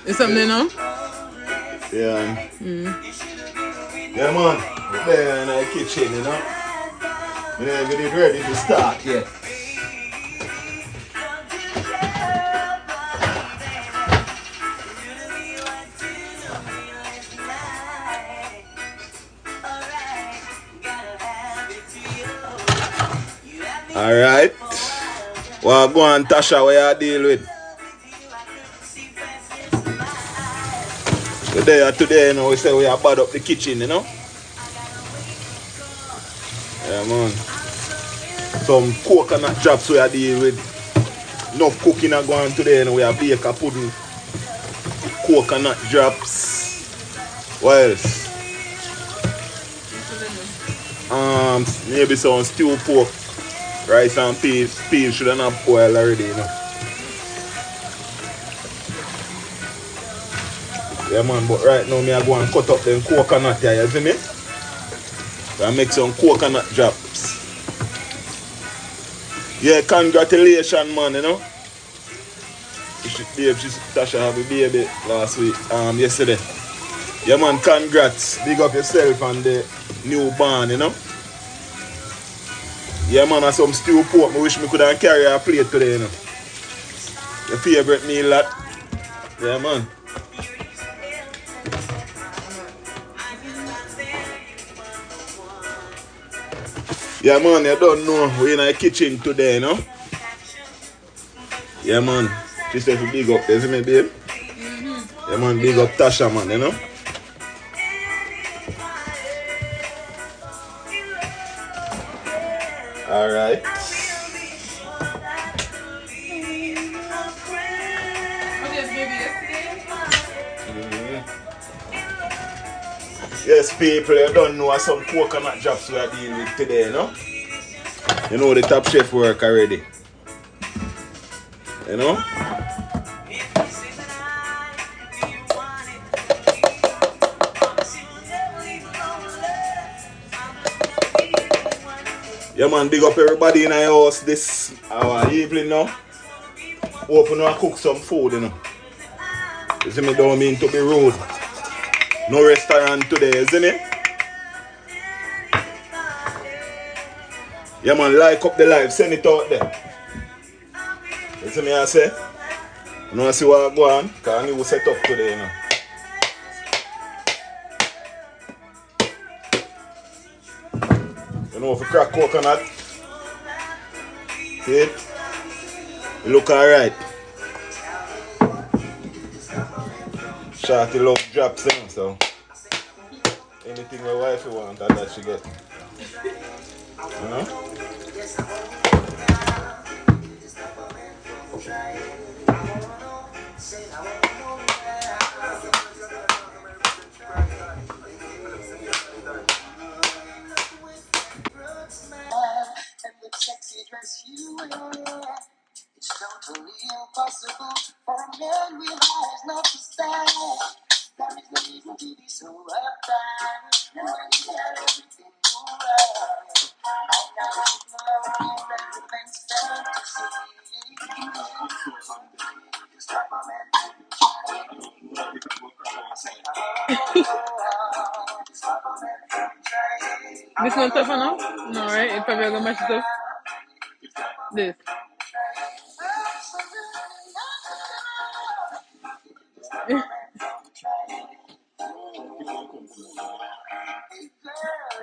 Is something now? Yeah. Yeah, man. We're there in the kitchen, you know. We're getting ready to start, yeah. Alright. Well, go on, Tasha, what you deal with? Today, you know, we say we are bad up the kitchen, you know. Yeah, man. Some coconut drops we are deal with. Enough cooking are going today, you know. We are baker pudding. Coconut drops. What else? Maybe some stew pork. Rice and peas. Peas should have boiled already, you know. Yeah, man, but right now, I go and cut up them coconut here, you see me? I make some coconut drops. Yeah, congratulations, man, you know. Tasha had a baby last week, yesterday. Yeah, man, congrats. Big up yourself and the newborn, you know. Yeah, man, and some stew pork. I wish me could have carry a plate today, you know. Your favorite meal, that. Yeah, man. Yeah, man, you don't know. We're in the kitchen today, you know. Yeah, man. She said to big up, you see me, babe? Yeah, man, big up Tasha, man, you know. Alright. Yes, people, you don't know some coconut drops we are dealing with today, you know. You know the Top Chef work already. You know? Yeah, man, big up everybody in our house this our evening now. Open and cook some food, you know. You see me, don't mean to be rude. No restaurant today, isn't it? Yeah, man, like up the live, send it out there. You see me, I say? You know, I see what I go on, because I need to set up today, you know. You know, if you crack coconut, see it? You look alright. Shorty love drops, you know, so anything my wife wants, that she get. You know? It's totally impossible for a man with eyes not to stand. There is no reason to be so uptight. Now I got everything alright. I know it's love you rather than fantasy. Stop my man. This one tough enough? No, right? It probably gonna match it up. This.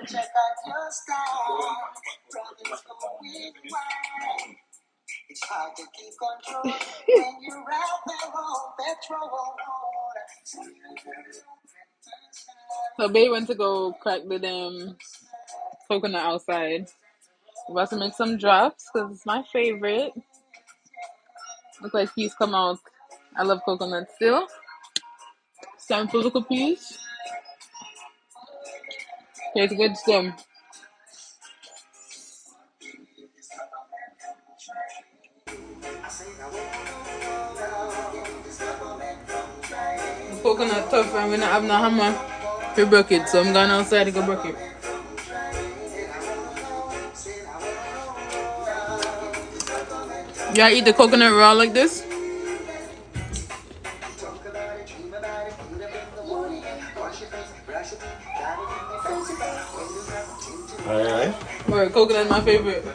Check out your style. It's hard to keep control when you're out there on petrol. So babe went to go crack the damn coconut outside. We're about to make some drops because it's my favorite. Look like peas come out. I love coconut still. It's time for little peas. Tastes good still. Coconut tough and we don't have no hammer to break it, so I'm going outside to go break it. Y'all eat the coconut raw like this? Alright. Or coconut my favorite.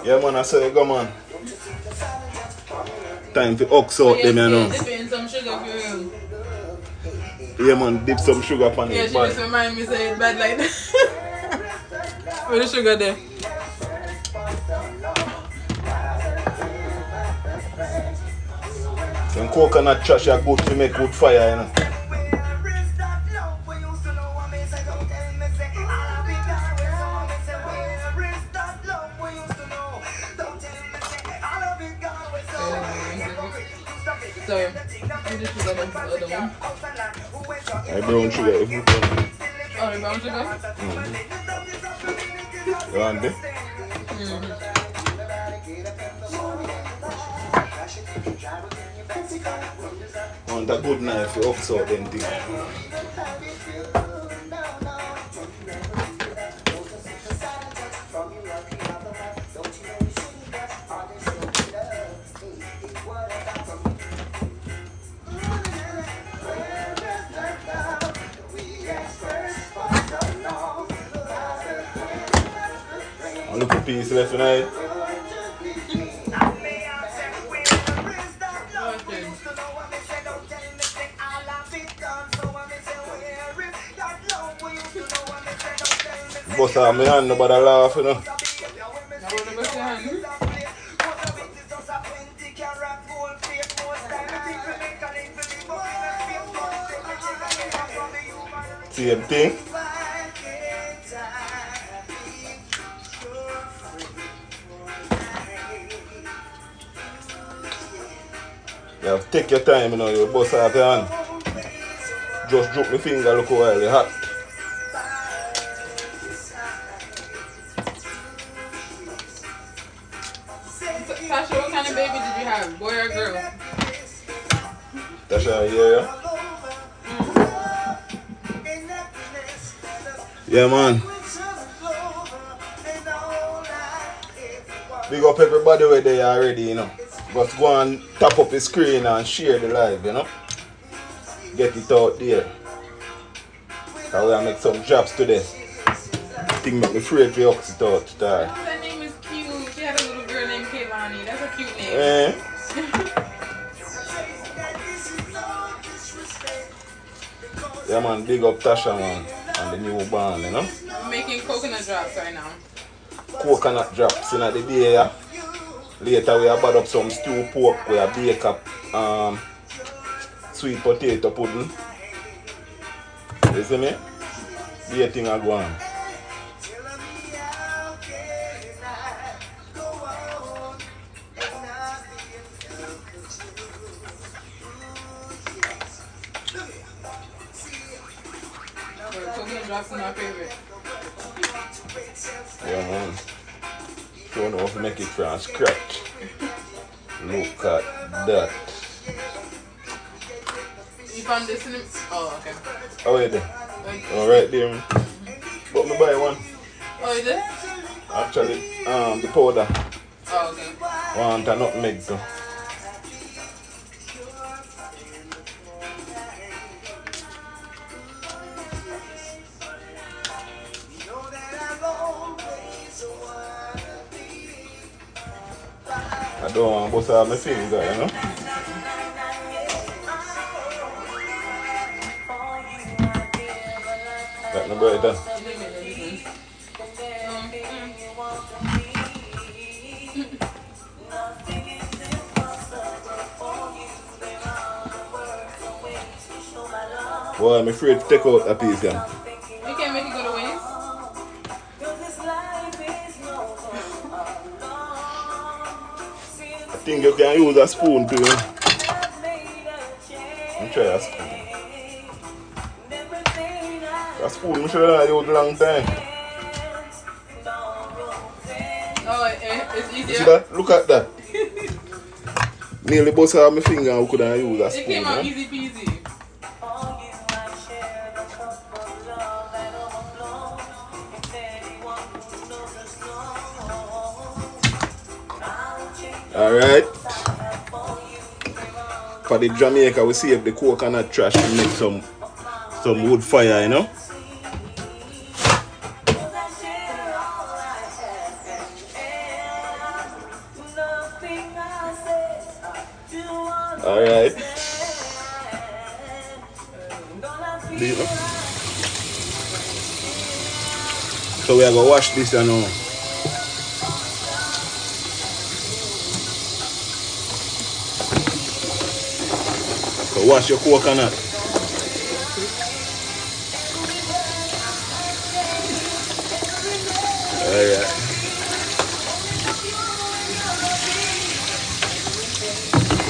Yeah, man, I say go, man. Time to ox Oh out yeah, them, you know. dip it in some sugar for real. Yeah, man, dip some sugar upon Yeah, it, she but just remind me say it bad like that. Where the sugar there? some coconut trash are good to make good fire, you know. Sorry, I'm just sugar down for the other one. I brown sugar everything. Oh, the brown sugar? You want it? Want a good knife to ox out them things. A little piece left in it. Bust out my hand, nobody laugh, you know. Same thing. You have to take your time, you know, you bust out your hand. Just drop my finger, look how well it's hot. Tasha, what kind of baby did you have? Boy or girl? Tasha, yeah. Yeah, man. Big up everybody where they are already, you know. But go and tap up the screen and share the live, you know. Get it out there. Cause we make some drops today. I think make me afraid to ox it out. That name is cute. She had a little girl named Kaylani. That's a cute name. Yeah, man, big up Tasha, man, and the new band, you know. I'm making coconut drops right now. Coconut drops in the day, yeah. Later we have brought up some stew pork, we have bake up sweet potato pudding. You see me? The thing I go on. Coconut drops are my favorite. Yeah, man. Don't know how to make it from scratch. Look at that. You found this in the... Oh, okay. Oh, wait there. Oh, right there. But me buy one. Oh, you did? Actually, the powder. Oh, okay. Want a nutmeg too. I don't want to bust out my finger, you know. Got no better. Boy, I'm afraid to take out a piece, yeah. You can't make it go to waste. I think you can use a spoon too. Let me try a spoon. A spoon I should have used a long time. Oh, it's easier? You see that? Look at that. Nearly bust out my finger and we could have used a spoon. It came out you know? easy peasy. Alright. For the Jamaica, we save the coconut trash to make some wood fire, you know? Alright. So we are going to wash this now. So wash your coconut. Alright.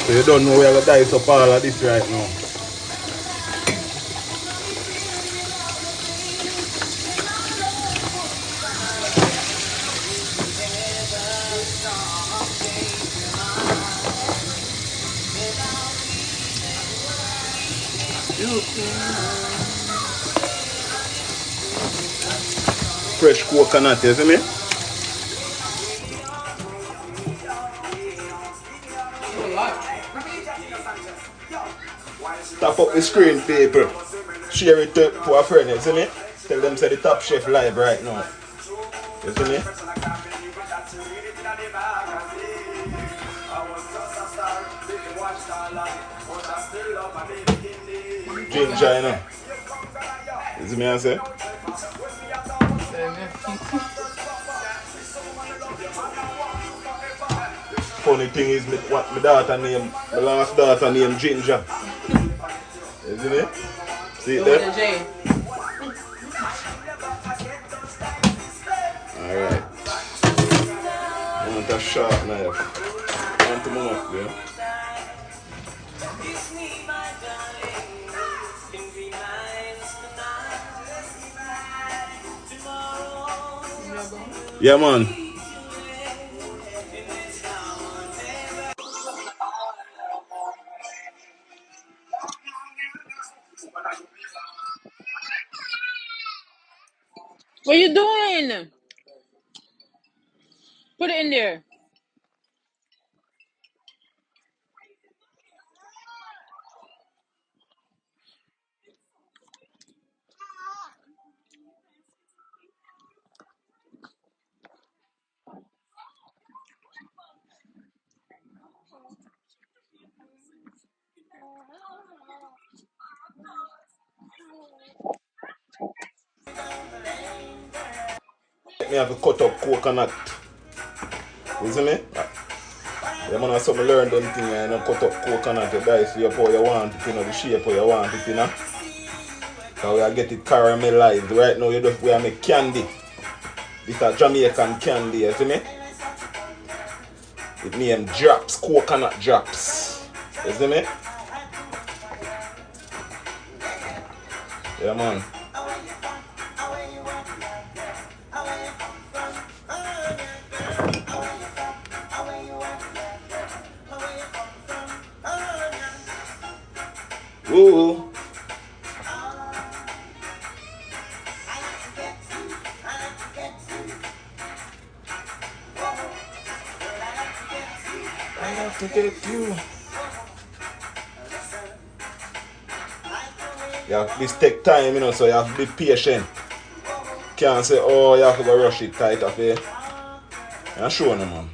So you don't know we are going to dice up all of this right now. Fresh coconut, you see me? Tap up the screen, people. Share it to a friend, you see me? Tell them say the Top Chef live right now. You see me? Ginger, you know? You see me I say? Funny thing is, what my daughter name, my last daughter name Ginger. You see me? See it there? Alright. I want a sharp knife. I want to move up there. Yeah, man. What are you doing? Put it in there. Me have to cut up coconut. You see me? Yeah, man, so I learn them things and you cut up coconut, you dice it up how you want it, you know, the shape how you want it, you know. So we are get it caramelized. Right now we are make candy. This is Jamaican candy, you see me? It named drops, coconut drops. You see me? Yeah, man. Ooh. I have to get you. Yeah, this take time, you know, so you have to be patient. Can't say, oh, you have to go rush it tight up here. I'm sure, no, man.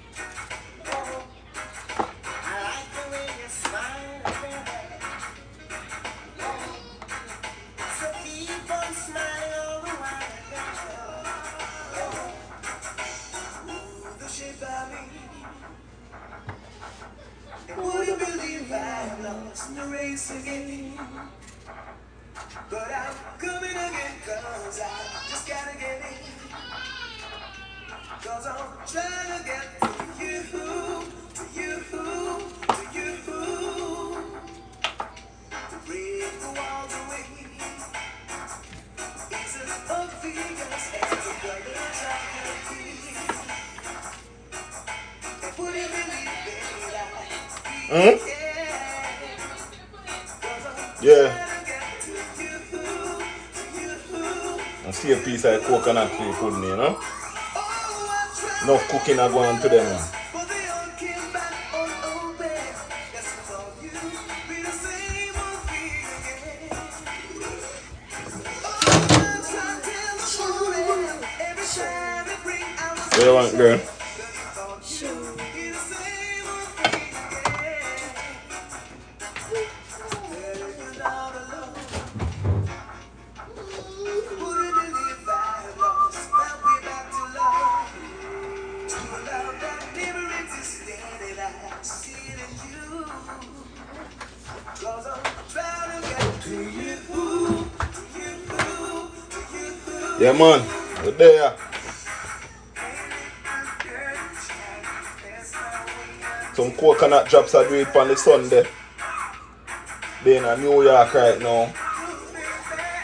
Would you believe I've lost the race again? But I'm coming again, cause I just gotta get in. Cause I'm trying to get to you, to you, to you. To break the walls away. It's as obvious as the colors I can see. And would you believe it? Yeah. I see a piece of coconut for you pudding, you know? Enough cooking are going to them. What you want, girl? Yeah, man. We're there. Some coconut drops are doing it on the Sunday. They're in New York right now.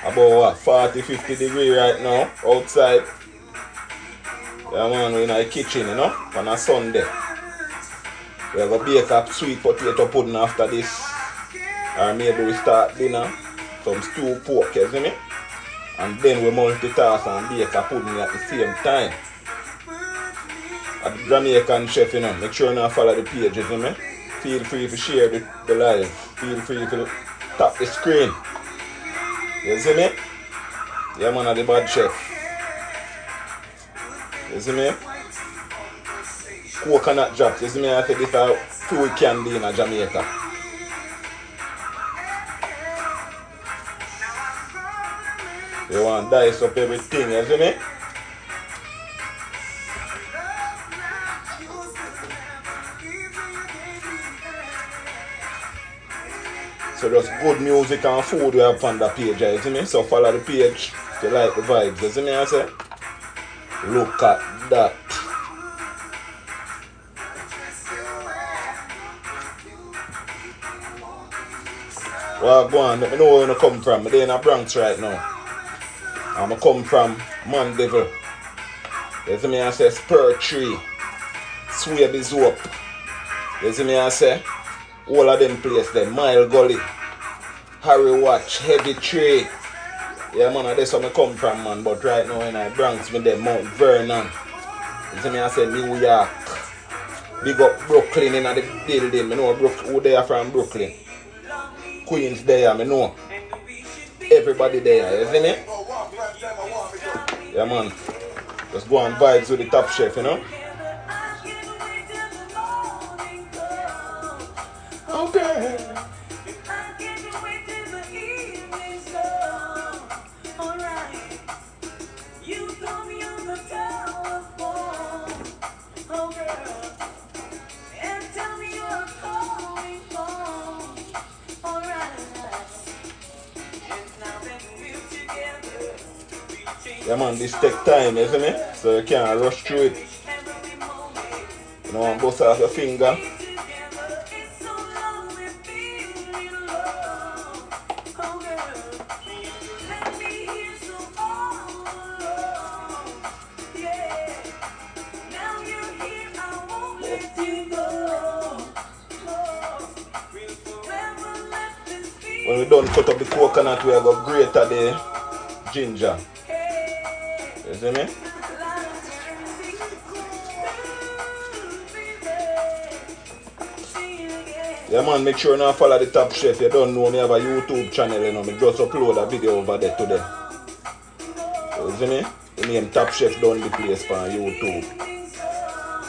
About what, 40-50 degrees right now outside. Yeah, man, we're in the kitchen, you know, on a Sunday. We have a bake up sweet potato pudding after this. Or maybe we start dinner. Some stewed pork, you see me? And then we multitask and bake a pudding at the same time. At the Jamaican chef, you know, make sure you not follow the page, you see me? Feel free to share the live. Feel free to tap the screen. You see me? Yeah, man, the bad chef. You see me? Coconut drops. You see me? I said this is fruit candy in Jamaica. You want to dice up everything, you see me? So just good music and food we have on the page, you see me? So follow the page if you like the vibes, you see me? I say? Look at that. Well, go on, let me know where you come from. I'm in the Bronx right now. I'm come from Mandeville. You see me? I say Spur Tree, Swaby Zope. You see me? I say all of them places, them Mile Gully, Harry Watch, Heavy Tree. Yeah, man, that's where I come from, man. But right now in the Bronx, with them Mount Vernon. You see me? I say New York. Big up Brooklyn in the building. I know who they are from Brooklyn. Queens there, I know. Everybody there, you see me? Yeah, man. Just go on vibes with the Top Chef, you know? Okay. Yeah, man, this take time, isn't it? So you can't rush through it. You know, bust off your finger. When we done cut up the coconut, we are going to grate the ginger. You see me? Yeah, man, make sure you now follow the Top Chef. You don't know me have a YouTube channel, you know. Me just upload a video over there today. You see me? The name TopChefDundyplace on YouTube.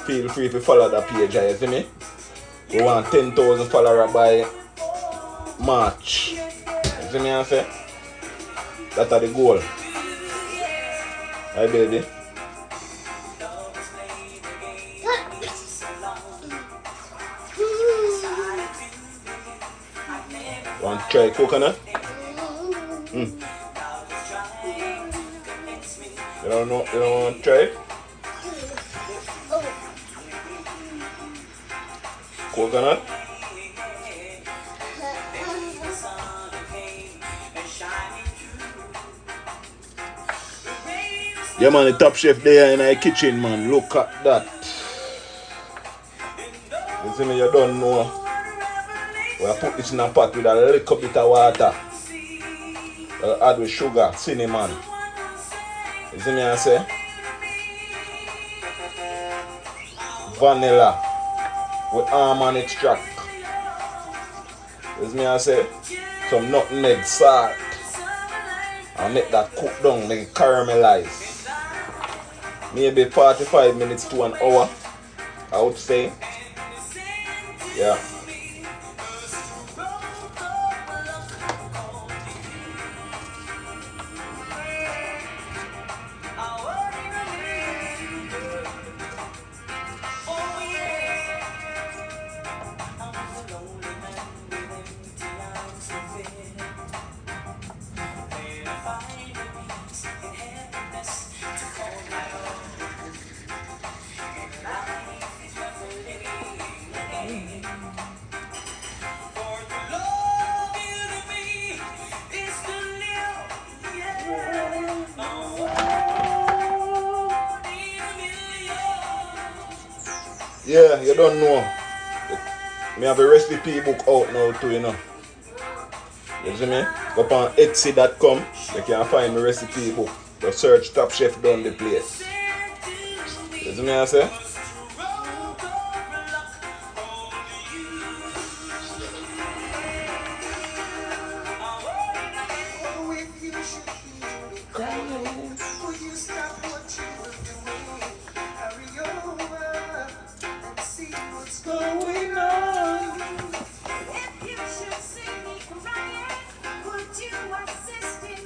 Feel free to follow that page, you see me? We want 10,000 followers by March. You see me, I say? That's the goal. Hi, baby. Want to try coconut? You don't know? You don't want to try it? Coconut? Yeah, man, the Top Chef there in the kitchen, man. Look at that. You see me? You don't know. We'll put this in a pot with a little bit of water. We'll add with sugar, cinnamon. You see me? I say? Vanilla with almond extract. You see me? I say? Some nutmeg, salt. And make that cook down, make it caramelize. maybe 45 minutes to an hour, I would say. Yeah. Yeah, you don't know. Me have a recipe book out now too, you know. You see me? Go on Etsy.com. You can find my recipe book. Just search TopChefDundyplace. You see me I say?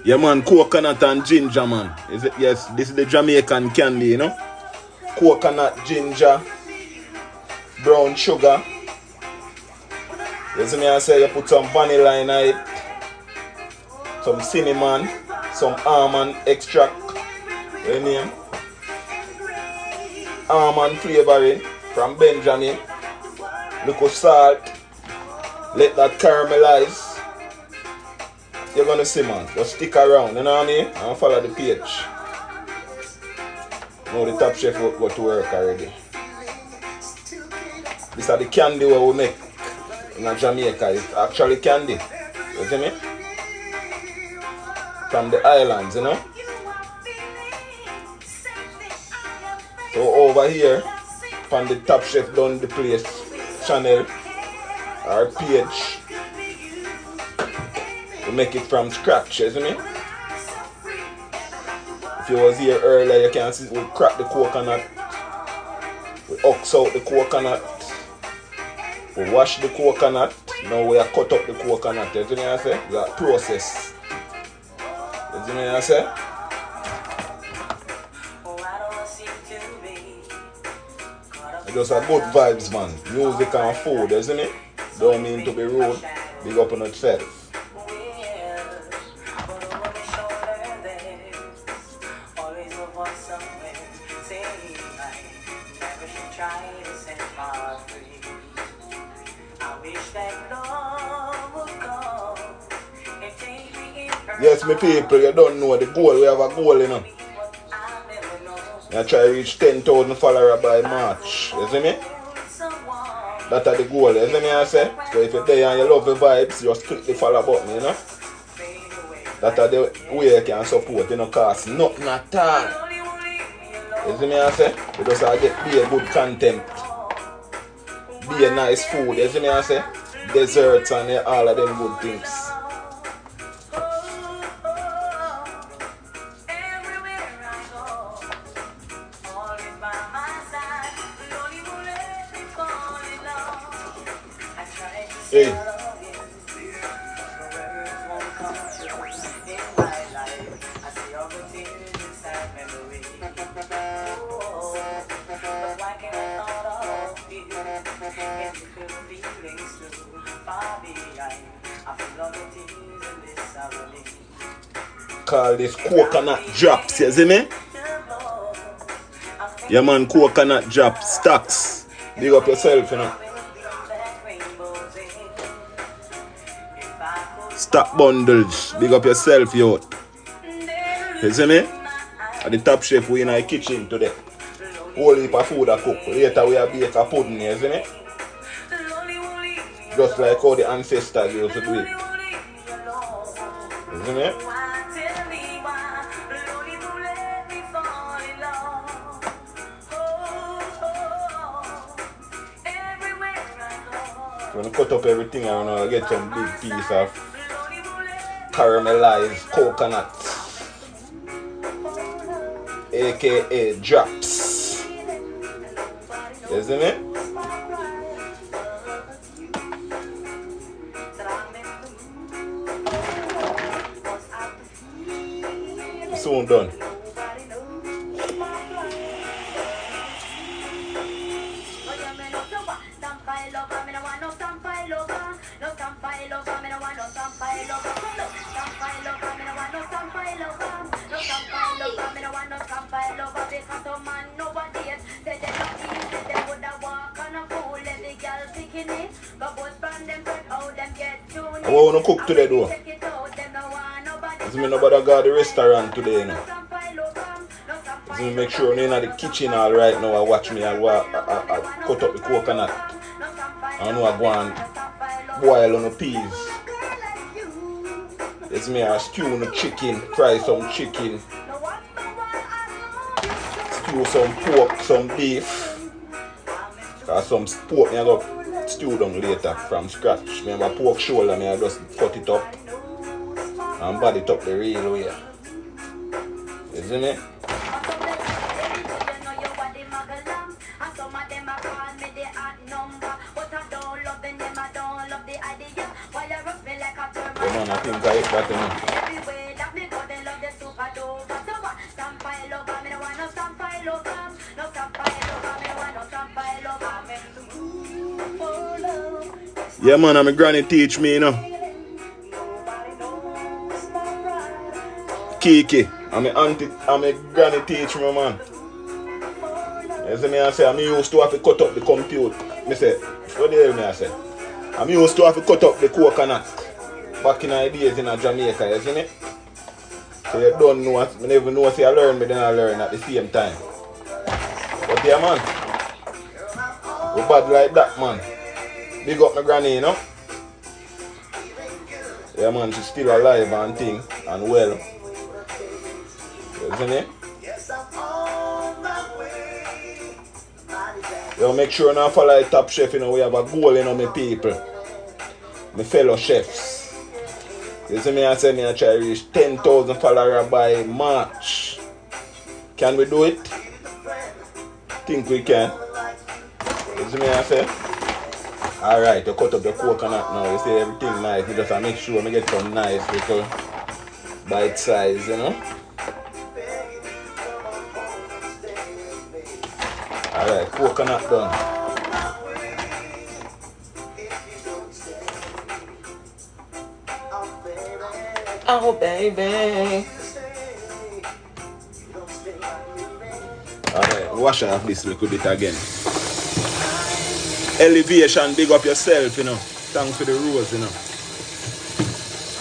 Yeah man, coconut and ginger man. Is it? Yes, this is the Jamaican candy, you know. Coconut, ginger, brown sugar. You see me I say you put some vanilla in it, some cinnamon, some almond extract. You name? Almond flavoring from Benjamin. Little salt. Let that caramelize. You're gonna see man. Just stick around, you know what I mean? And follow the page. Now the Top Chef go to work already. These are the candy what we make in Jamaica. It's actually candy. You see me? From the islands, you know? So over here, from the Top Chef Dundyplace channel, our page, we make it from scratch, you see me? If you was here earlier, you can see we crack the coconut, we ox out the coconut, we wash the coconut, now we cut up the coconut, you see me I say? That process. You see me I say? Just a good vibes man, music and food, you see me? Don't mean to be rude, big up on yourself. Yes, my people, you don't know the goal. We have a goal, you know. I try to reach 10,000 followers by March. You see me? That's the goal. You see me, I say? So if you're there and you love the vibes, just click the follow button, you know? That's the way you can support, you know, cost nothing at all. You see me, I say? You just be a good content. Be a nice food. You see me, I say? Desserts and all of them good things. Hey. Call this coconut drops, you see me? Yeah man, coconut drops, stacks. Big up yourself, you know. Stock bundles, big up yourself, yo. You see me? At the Top Chef, we in our kitchen today. Whole heap of food I cook. Later we have bake a pudding, you see me? Just like how the ancestors used to do it. You see me? When you cut up everything, I get some big piece of caramelized coconut. aka drops. You see me? Soon done. I want to cook today though. So me nobody got the restaurant today, you know. So me make sure I'm in the kitchen all right now. I watch me I cut up the coconut. I know I go and boil on the peas. It's me I stew on the chicken, fry some chicken, stew some pork, some beef. Cause some pork me I go stew down later from scratch. Me have a pork shoulder, me I just cut it up and body it up the real way. You see me? Come on, I think I ate that enough. Yeah man, my granny teach me, you know. Kiki, and my granny teach me, man. You see me, I say, I used to have to cut up the computer. I say, what the hell me I say? I used to have to cut up the coconut back in the days in Jamaica, you see me? So you don't know, I never know if I learn, but then I learn at the same time. But yeah man, we bad like that man. Big up my granny, you know? Yeah man, she's still alive and thing, and well. You see me? Yo, make sure now follow the Top Chef, you know, we have a goal, you know, my people. My fellow chefs. You see me, I say me I try to reach 10,000 followers by March. Can we do it? Think we can. You see me, I say? Alright, you cut up the coconut now. You see everything nice. You just make sure I get some nice little bite size, you know. Alright, coconut done. Oh baby. Alright, wash off this little bit again. Elevation, big up yourself, you know. Thanks for the rose, you know.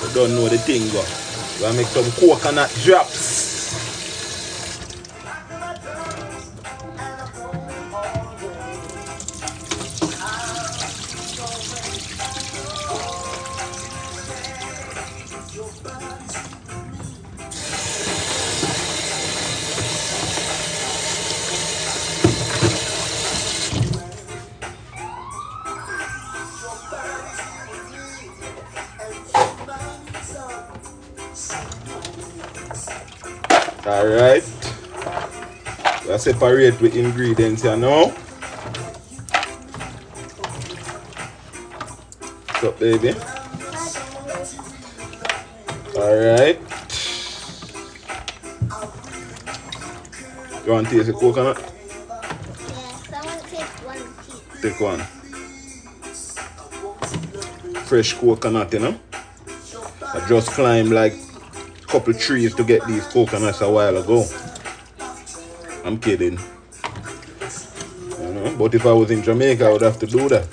You don't know the thing, but you want to make some coconut drops. Alright. We separate with ingredients here now. What's up, baby? Alright. You want to taste the coconut? Yes, I want to take one piece. Take one. Fresh coconut, you know. I just climbed like a couple trees to get these coconuts a while ago. I'm kidding. You know, but if I was in Jamaica, I would have to do that.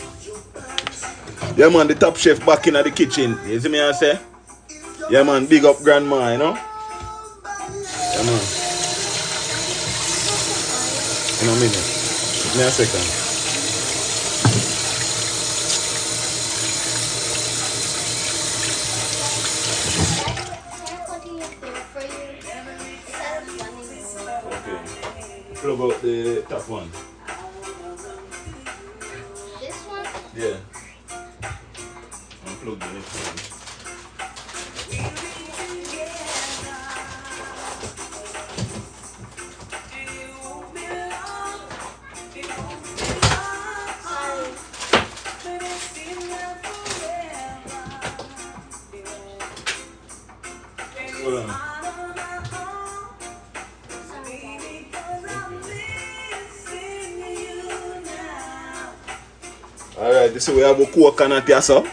Yeah man, the Top Chef back in the kitchen. You see me I say? Yeah man, big up grandma, you know? Yeah man. In a minute. Give me a second. Okay. Plug out the top one. This one? Yeah. Unplug the next one. Hold on. Alright, this is we have a coconut here, so.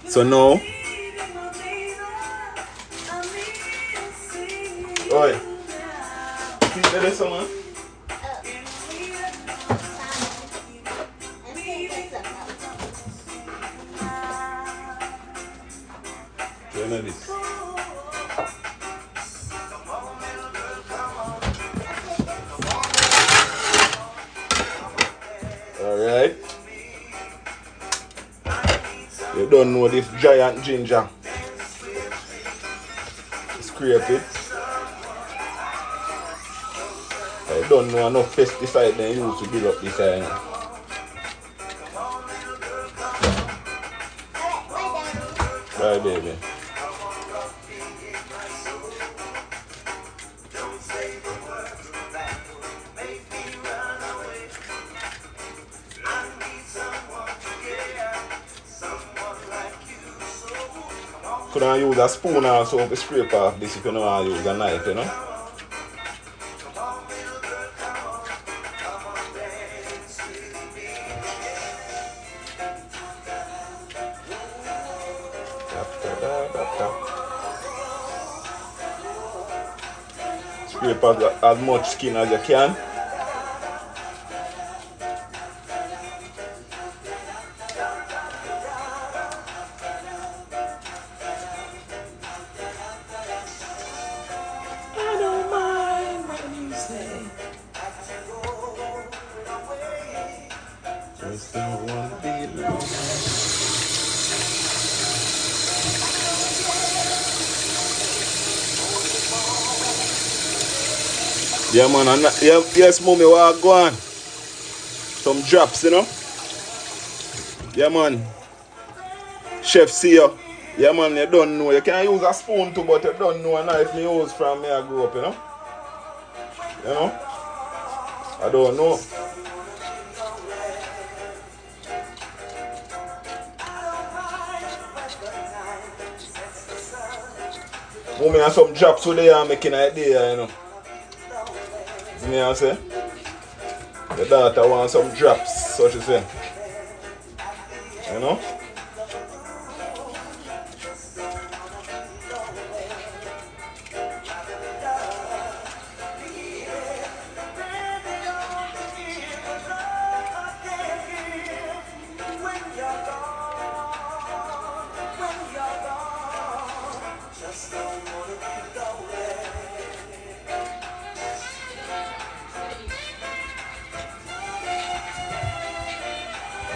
So now. Oi. Keep this on, man. This. Alright. You don't know this giant ginger. Scrape it. I don't know enough pesticide they use to build up this iron. Bye, baby. Could I use a spoon also to scrape off this if you know how to use a knife, you know? Scrape off as much skin as you can. Yeah, man, and yes, mommy, what go on? Some drops, you know? Yeah, man. Chef, see you. Yeah, man, you don't know. You can use a spoon too, but you don't know a knife me use from me I grew up, you know? You know? I don't know. Mommy and some drops today are making an idea, you know? You know what I say? The daughter wants some drops, so she say. You know?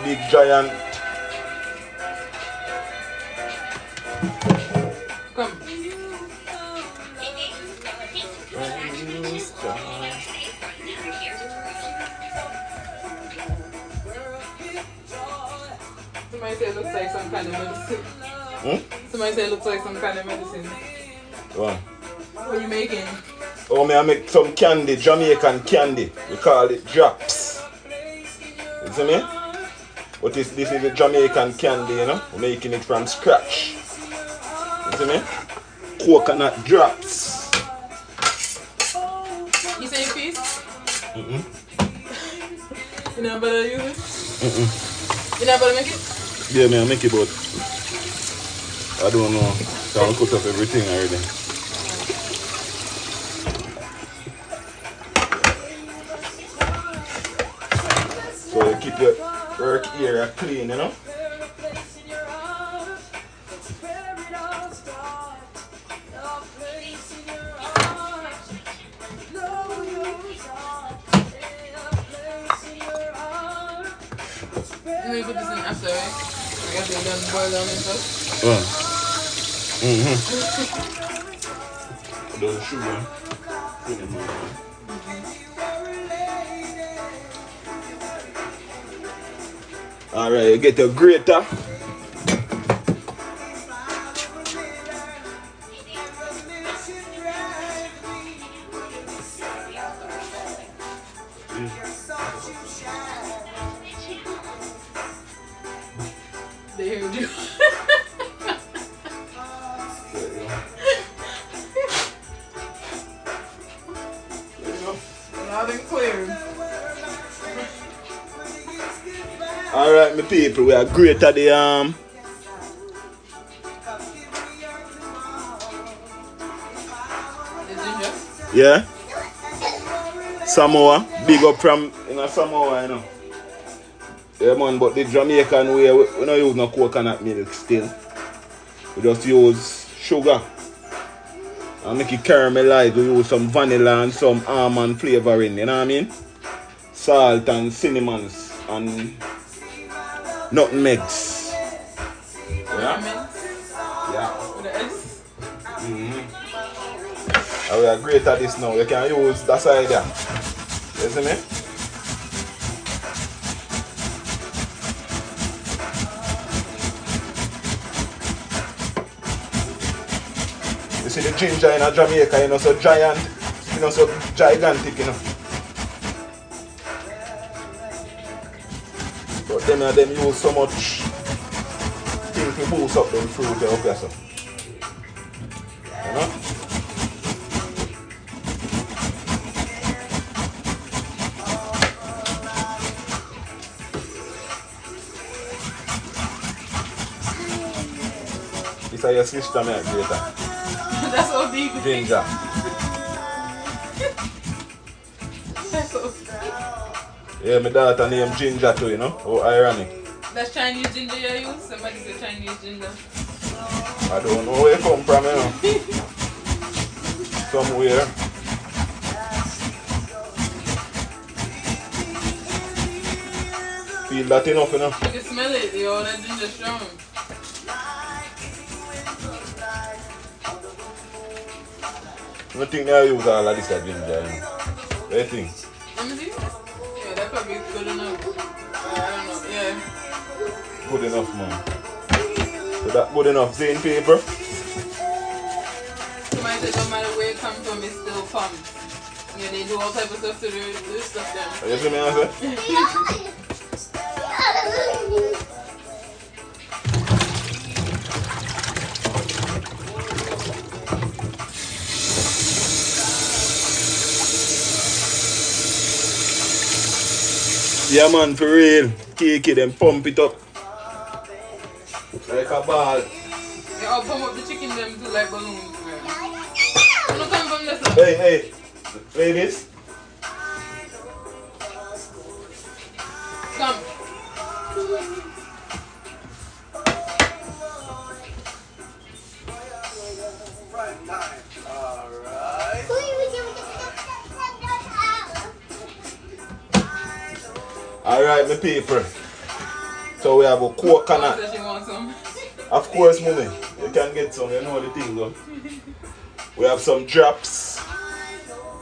Big giant. Come. Somebody say it looks like some kind of medicine. Somebody say it looks like some kind of medicine. What? What are you making? Oh, I make some candy, Jamaican candy. We call it drops. You see me? But this is a Jamaican candy, you know? We're making it from scratch. You see me? Coconut drops. You say peace? You never better use it? You never better make it? Yeah, man, I make it, but I don't know. So I'll cut up everything already. So you keep your work area clean, you know? You put this in after, right? I guess they're done boil down and stuff. The sugar. Alright, you get your grater. They heard you. Alright, my people, we are great at the ginger. yeah. Samoa. Big up from Samoa, you know. Yeah man, but the Jamaican way we don't use no coconut milk still. We just use sugar. And make it caramelize. We use some vanilla and some almond flavoring, you know what I mean? Salt and cinnamons and nutmegs. Yeah? Yeah. With the S. And we are great at this now. You can use that side there. You see me? You see the ginger in Jamaica, you know, so giant, you know, so gigantic, you know. But them use so much things to boost up them fruit up here, so. You know? This is your sister, man, greater. That's so deep. Ginger. That's so deep. Yeah, my daughter named Ginger too, you know. Oh, ironic. That's Chinese ginger you use? Somebody said Chinese ginger. I don't know where it come from, you know. Somewhere. Feel that enough, you know. You can smell it, yo. That ginger strong. I think I use all of this ginger, you know. What do you think? Let me see. Yeah, that probably is good enough. I don't know. Yeah. Good enough, man. So that good enough, Zane paper? Somebody said no matter where it comes from, it still comes. Yeah, they do all type of stuff to the stuff there. You see me answer? Yeah man, for real. Cake them pump it up. Like a ball. Yeah, I'll pump up the chicken them too like balloons. Yeah. No come from this one. Hey, ladies. Come. Alright, my people. So we have a coconut. She wants some. Of course, mommy. You can get some, you know the thing though. We have some drops,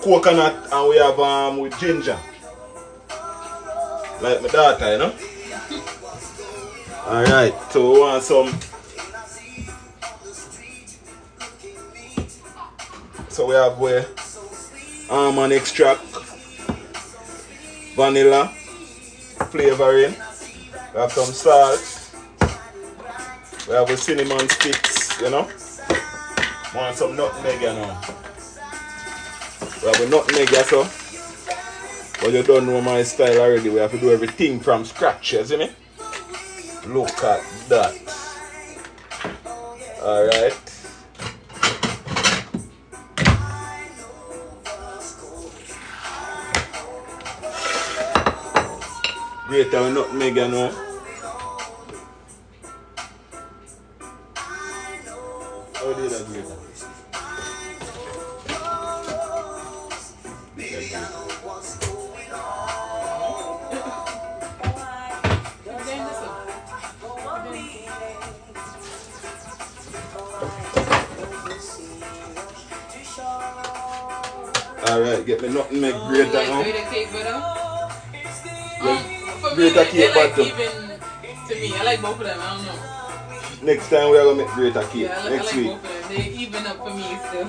coconut, and we have with ginger. Like my daughter, you know? Alright, so we want some. So we have almond extract, vanilla, flavoring. We have some salt. We have cinnamon sticks, you know. Want some nutmeg, you know. We have a nutmeg, so. But you don't know my style already. We have to do everything from scratch, you see me? Look at that. Alright. Great with nutmeg, you know. How do you that greater? Alright, get me nutmeg grater now. Cake butter? For Grater me, cake they like butter. even to me. I like both of them. I don't know. Next time we are going to make grater cake. Yeah, I Next like week. both of them. They even up for me still.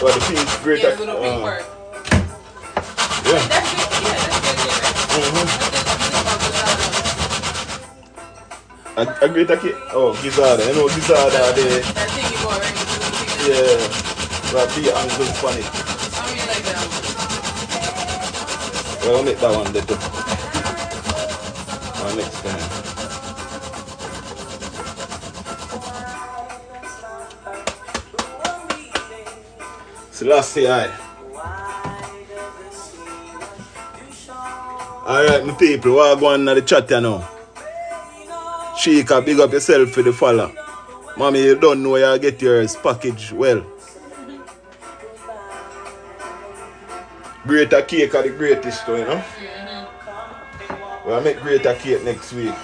For the pink grater. Yeah, little pink part. Yeah. That's good. Yeah, that's good. A greater cake? Oh, gizzard. You know gizzard there. That thing you bought, right? The little thing that Yeah. That be angles funny. I don't really like that Well, I'll make that one later. Next time. Selassie, aye. Alright, my people, what go on in the chat here now? Sheikah, big up yourself for the follow. Mommy, you don't know where you get yours package well. Greater cake are the greatest though, you know? We'll make greater cake next week.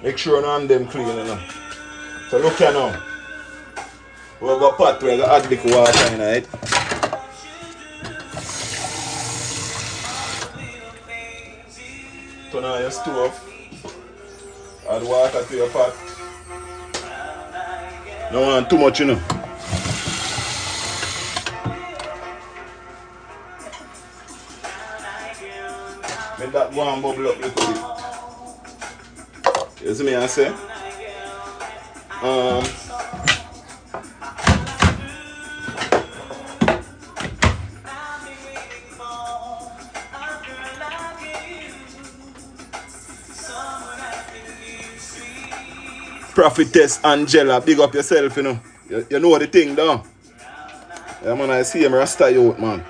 Make sure none of them clean, you know? So look here now. We have a pot where we add the water in it. Turn on your stove. Add water to your pot. Don't want too much, you know. Make that go and bubble up a little bit. You see me I say? Prophetess Angela, big up yourself, you know. You know the thing, though. Yeah, man, I see him rasta you out, man.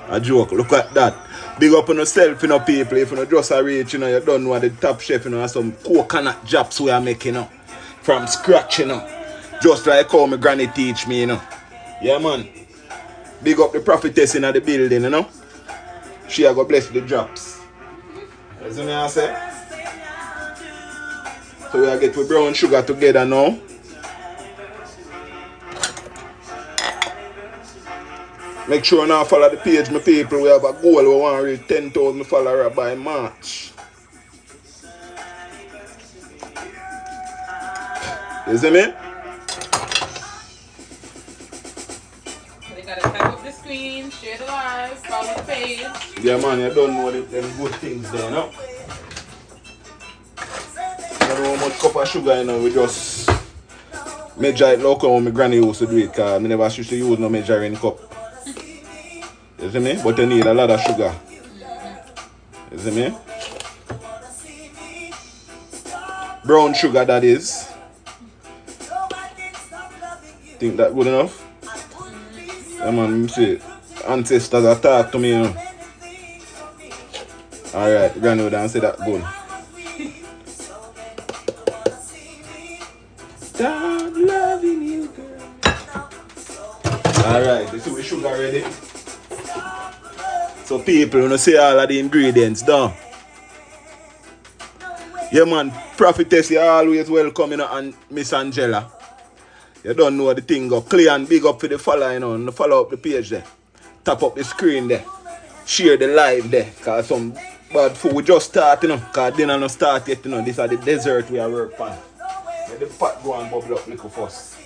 A joke, look at that. Big up on yourself, you know, people. If you know, just a reach, you know, you don't know the top chef, you know, and some coconut jobs we are making, you know. From scratch, you know. Just like how my granny teach me, you know. Yeah, man. Big up the prophetess in the building, you know. She a go bless the drops. You see me I say? So we are get with brown sugar together now. Make sure now follow the page, my people. We have a goal. We want to reach 10,000 followers by March. You see me? they gotta tap up the screen, share the live, follow the page. Yeah, man, you don't know them good things there, no? You don't know how much cup of sugar, you know, we just measure it local when my granny used to do it, because I never used to use no measuring cup. You see me? But you need a lot of sugar. You see me? Brown sugar, that is. Think that good enough? Yeah, man, you see, ancestors are talk to me, you know. Alright, granny would answer that good. Stop loving you, girl. Alright, you see the sugar ready? So people, you know, see all of the ingredients down. Yeah, man, prophetess, you always welcome, you know, and Miss Angela. You don't know the thing go. Clear and big up for the follow, you know, and follow up the page there. Tap up the screen there. Share the live there. Because some bad food we just start, you know. Because dinner not start yet, you know. These are the dessert we are working on. Let the pot go and bubble up little first.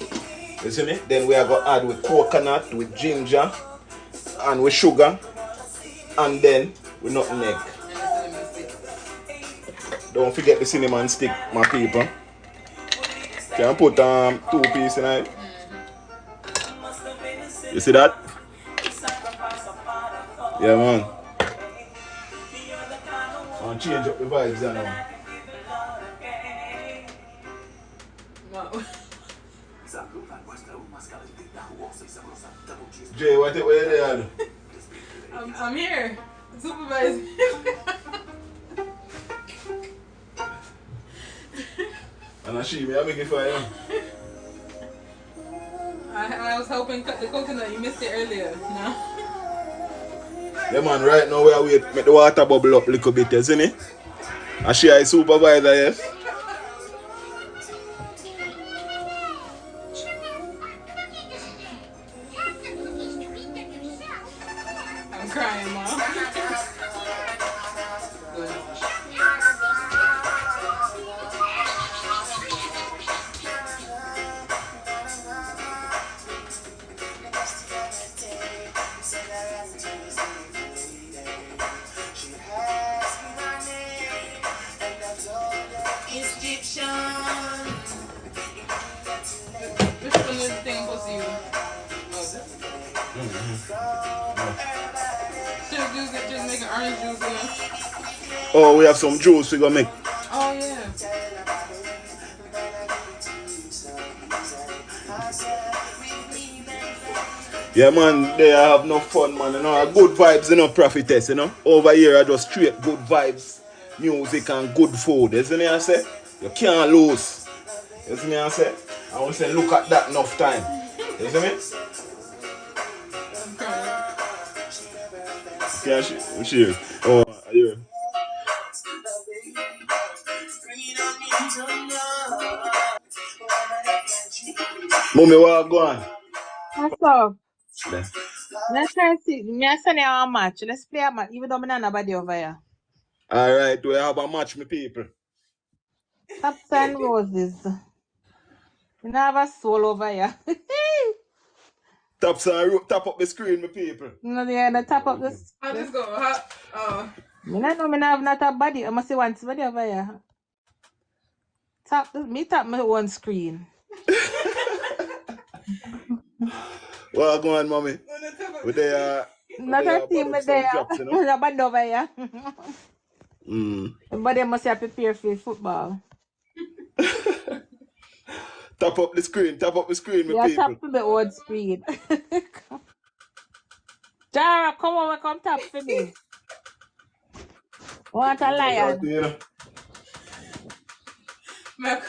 You see me? Then we are going to add with coconut, with ginger, and with sugar. And then with nutmeg. Don't forget the cinnamon stick, my people. Can I put 2 pieces in it? You see that? Yeah, man. I'll change up the vibes there now. No. Jay, what are you doing? I'm here. Supervise. And I see me, I make it for you. I was helping cut the coconut. You missed it earlier. No. Yeah, man, right now we are wait, make the water bubble up a little bit, you see me? And she is supervisor, yes? I'm crying, Mom. making orange juice, you know? Oh, we have some juice we gonna make. Oh, yeah. Yeah, man, they have no fun, man. You know, good vibes, you know, prophetess, you know. Over here, I just straight good vibes, music and good food. You see me, I say? You can't lose. You see me, I say? I want to say, look at that enough time. You see me? I'm crying. Can't share. Oh, yeah. Mommy, what go on? What's up? Yeah. Let's try to see. Me and Sunny have a match. Let's play a match, even though we don't have nobody over here. All right, we have a match, my people. Taps and roses. We don't have a soul over here. Tap up the screen, my people. No, yeah, the top of this. I'll just go. Oh. Me not know me not have not a body. I must see one body over here. Tap my one screen. What go on, mommy? With the Not a bad team up there. some drops, you know? There's a band over here. Mm. But they must have prepare for football. Tap up the screen, my Yeah, people. tap for the old screen. Jara, come over, come tap for me. Want a lion? You know? My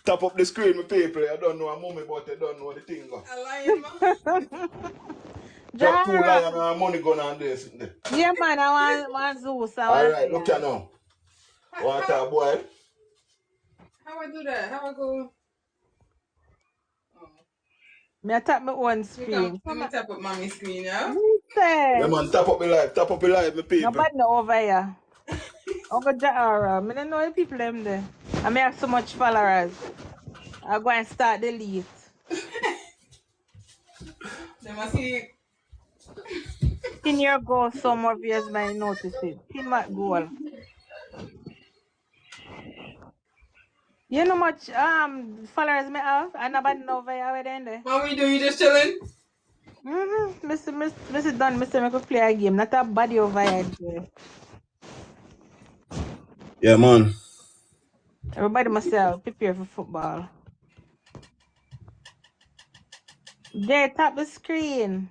Tap up the screen, my people. I don't know a mommy, but I don't know the thing. Go. a lion, man. Drop two Jara. lion and money gun on this. Yeah, man, I want Zeus. I All want right, look here lion. now. What a boy. How I do that? How I go? Oh. Me I tap my one You come. screen. Let Come me on. tap up mommy's screen, yeah? Yeah, Listen. man, tap up the live, my people. Nobody know over here. Uncle Jara. Me don't know the people them there. I may have so much followers. I go and start delete. They must see. Pin your goal, some of you might notice it. Pin my goal. You know much followers me have and nobody know over here where they there. What we do? You just chilling? Mr. Done, Mr. Make play a game. Not a body over here. There. Yeah, man. Everybody must prepare for football. There, tap the screen.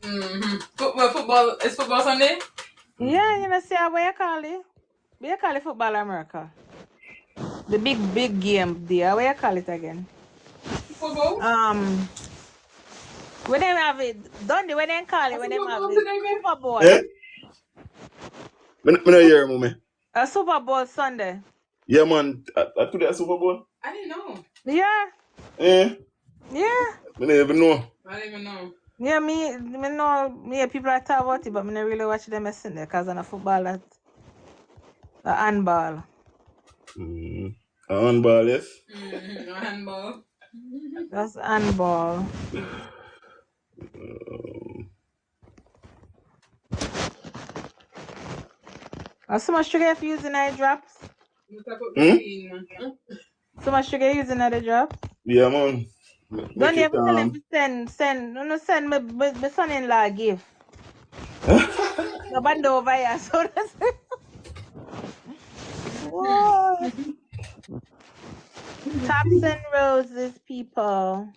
Mm-hmm. Football. Is football Sunday? Yeah, you know, see what you call it? What you call it football America? The big game there. What you call it again? Football? When they have it, Dundee, when they call it, A when they Super have Bowl it, today, man? Super Bowl. Eh? Me not hear, mommy. A Super Bowl Sunday. Yeah, man. I today a Super Bowl. I didn't know. Yeah. Eh? Yeah. Me don't even know. I didn't even know. Yeah, me know people are talking about it, but me not really watch them as there because I'm a football that a handball. A handball, yes? Mm-hmm. A handball. That's handball. So much sugar if you using eye drops? You tap up the screen, man. So much sugar using eye drops? Yeah, man. Don't Make you it ever tell him to send my son-in-law a gift. Nobody over here, so that's whoa. Tops and roses, people.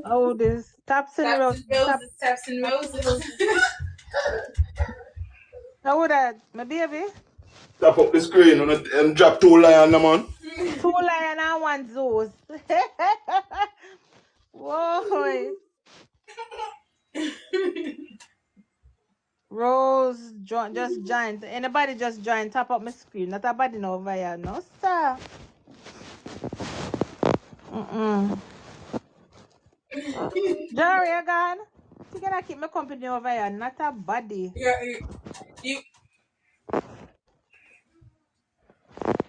Oh, this tops and Taps roses. and roses, taps and Taps and roses. roses. How that, my baby? tap up the screen and drop two lion, man. 2 lion and 1 Zeus. Whoa. Rose, just join. Anybody just join, tap up my screen. Not a body no over here. No, sir. Jerry, you gone? You gonna keep me company over here. Not a body. Yeah, you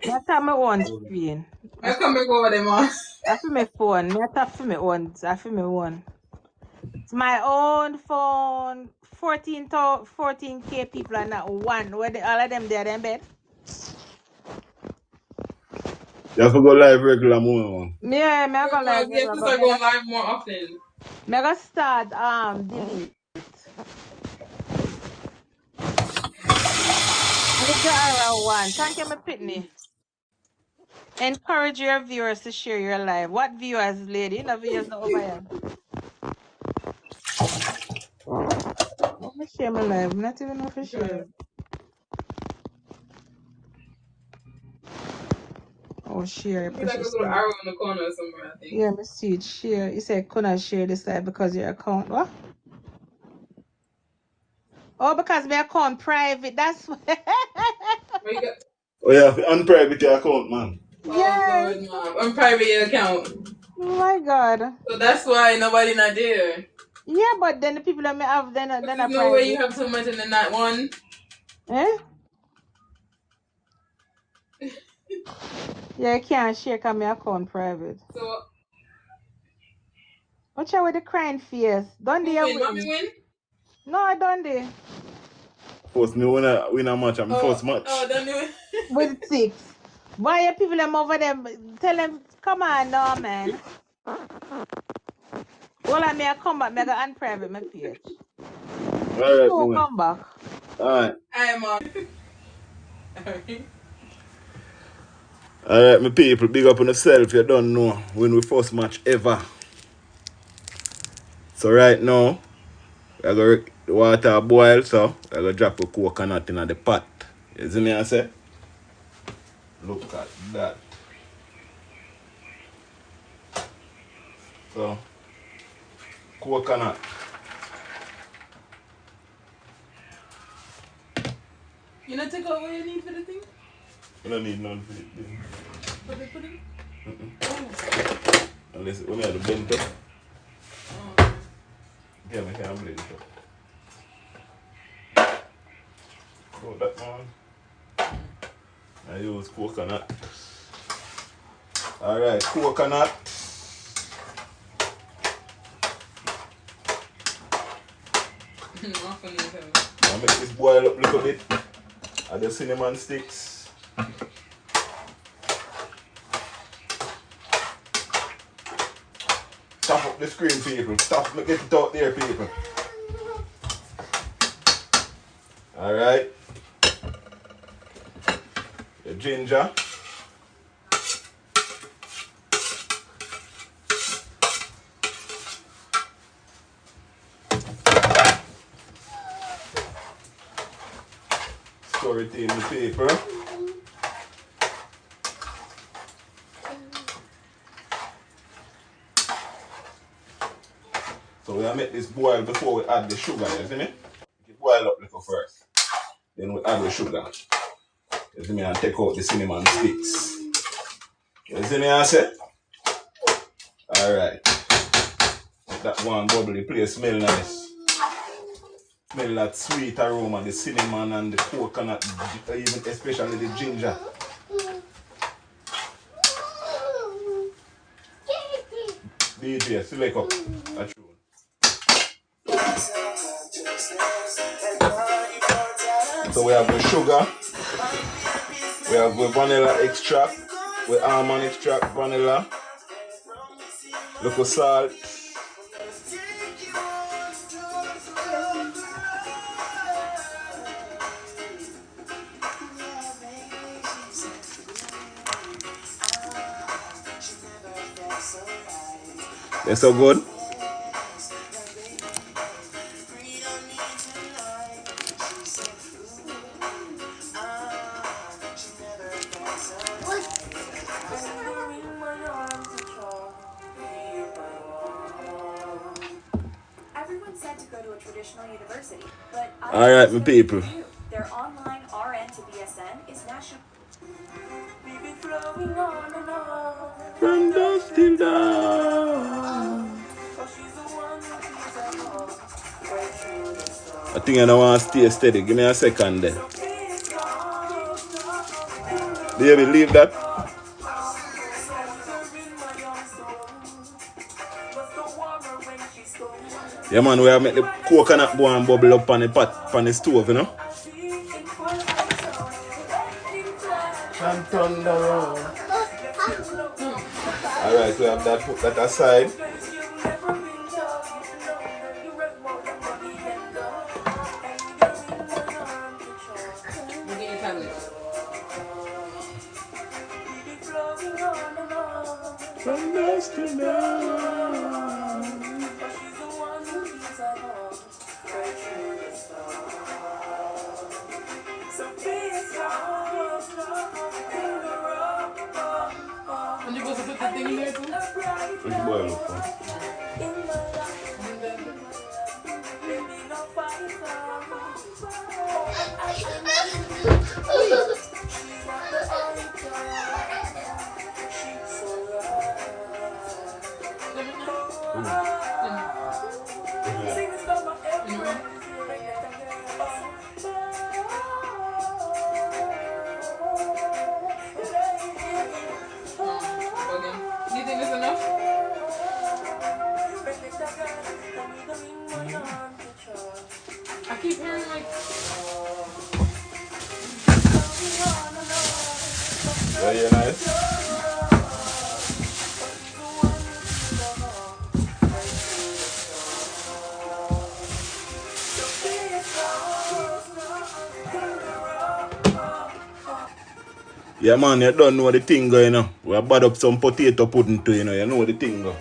Not tap my own screen. I come back over there, man. I feel my phone. Me tap for my own. I feel my own. It's my own phone. 14K people are not one. Where all of them there in bed? You have to go live regular, man. Yeah, me I go live Yeah, regular, since but I go live more often. me I go start delete. 1. Thank you, my pitney. Encourage your viewers to share your live. What viewers, lady? You know viewers not over here. Let me share my live. Not even know if I share it. Oh, share. There's like a little arrow in the corner somewhere, I think. Yeah, me see it. Share. You said couldn't share this live because your account. What? Oh, because my account private. That's why. Where you got? Oh yeah, unprivate your account, man. Oh Yes. Lord, mom. I'm private your account. Oh my God. So that's why nobody not there. Yeah, but then the people that may have then But then are there's no way you private. have so much and then not one. Eh? Yeah, you can't share because my account private. So Watch out with the crying face. Dundee who you win? Mommy win. win? No, Dundee. First me win a match. I'm first match. Oh, don't do it. With 6. Why you people them over there? Tell them, come on now, man. Well, I may come back, I go unprivate my page. Alright, So boy. come back. Alright. I'm on. Alright. Alright, my people, big up on yourself. You don't know when we first match ever. So right now, I go the water boil, so I go drop a coconut in the pot. You see me I say? Look at that. So coconut. You not take out what you need for the thing? You don't need none for it. For the pudding? Unless when we have the blend up. Oh. Yeah, we can blend it up. So that one. I use coconut. Alright, coconut. I make this boil up a little bit. Add the cinnamon sticks. Stop up the screen, people. Stop, get it out there, people. Alright. The ginger. Stir it in the paper. So we make this boil before we add the sugar, you see me? It boil up a little first. Then we add the sugar. You see me? And take out the cinnamon sticks. You see me I say? Alright. That one bubbly place smell nice. Smell that sweet aroma, the cinnamon and the coconut, even especially the ginger. DJ, select up a tune. So we have the sugar, we have the vanilla extract, with almond extract, vanilla, little salt. That's so good. Everyone said to go to a traditional university, but Alright, my people. their online RN to BSN is national. From dusk till dawn. I think I don't want to stay steady. Give me a second there. Do you believe that? Yeah man, we have make the coconut boil and bubble up on the pot, on the stove, you know? Alright, we have that, put that aside. You get your tablet. thing in there too? Which boy look for? Do you think that's enough? I keep hearing like. Yeah, nice. Yeah, man, you don't know the thing go, you know. We have bad up some potato pudding too, you know the thing go.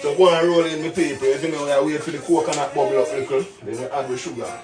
So go and roll in the paper, you know, I wait for the coconut bubble up little, then we add the sugar.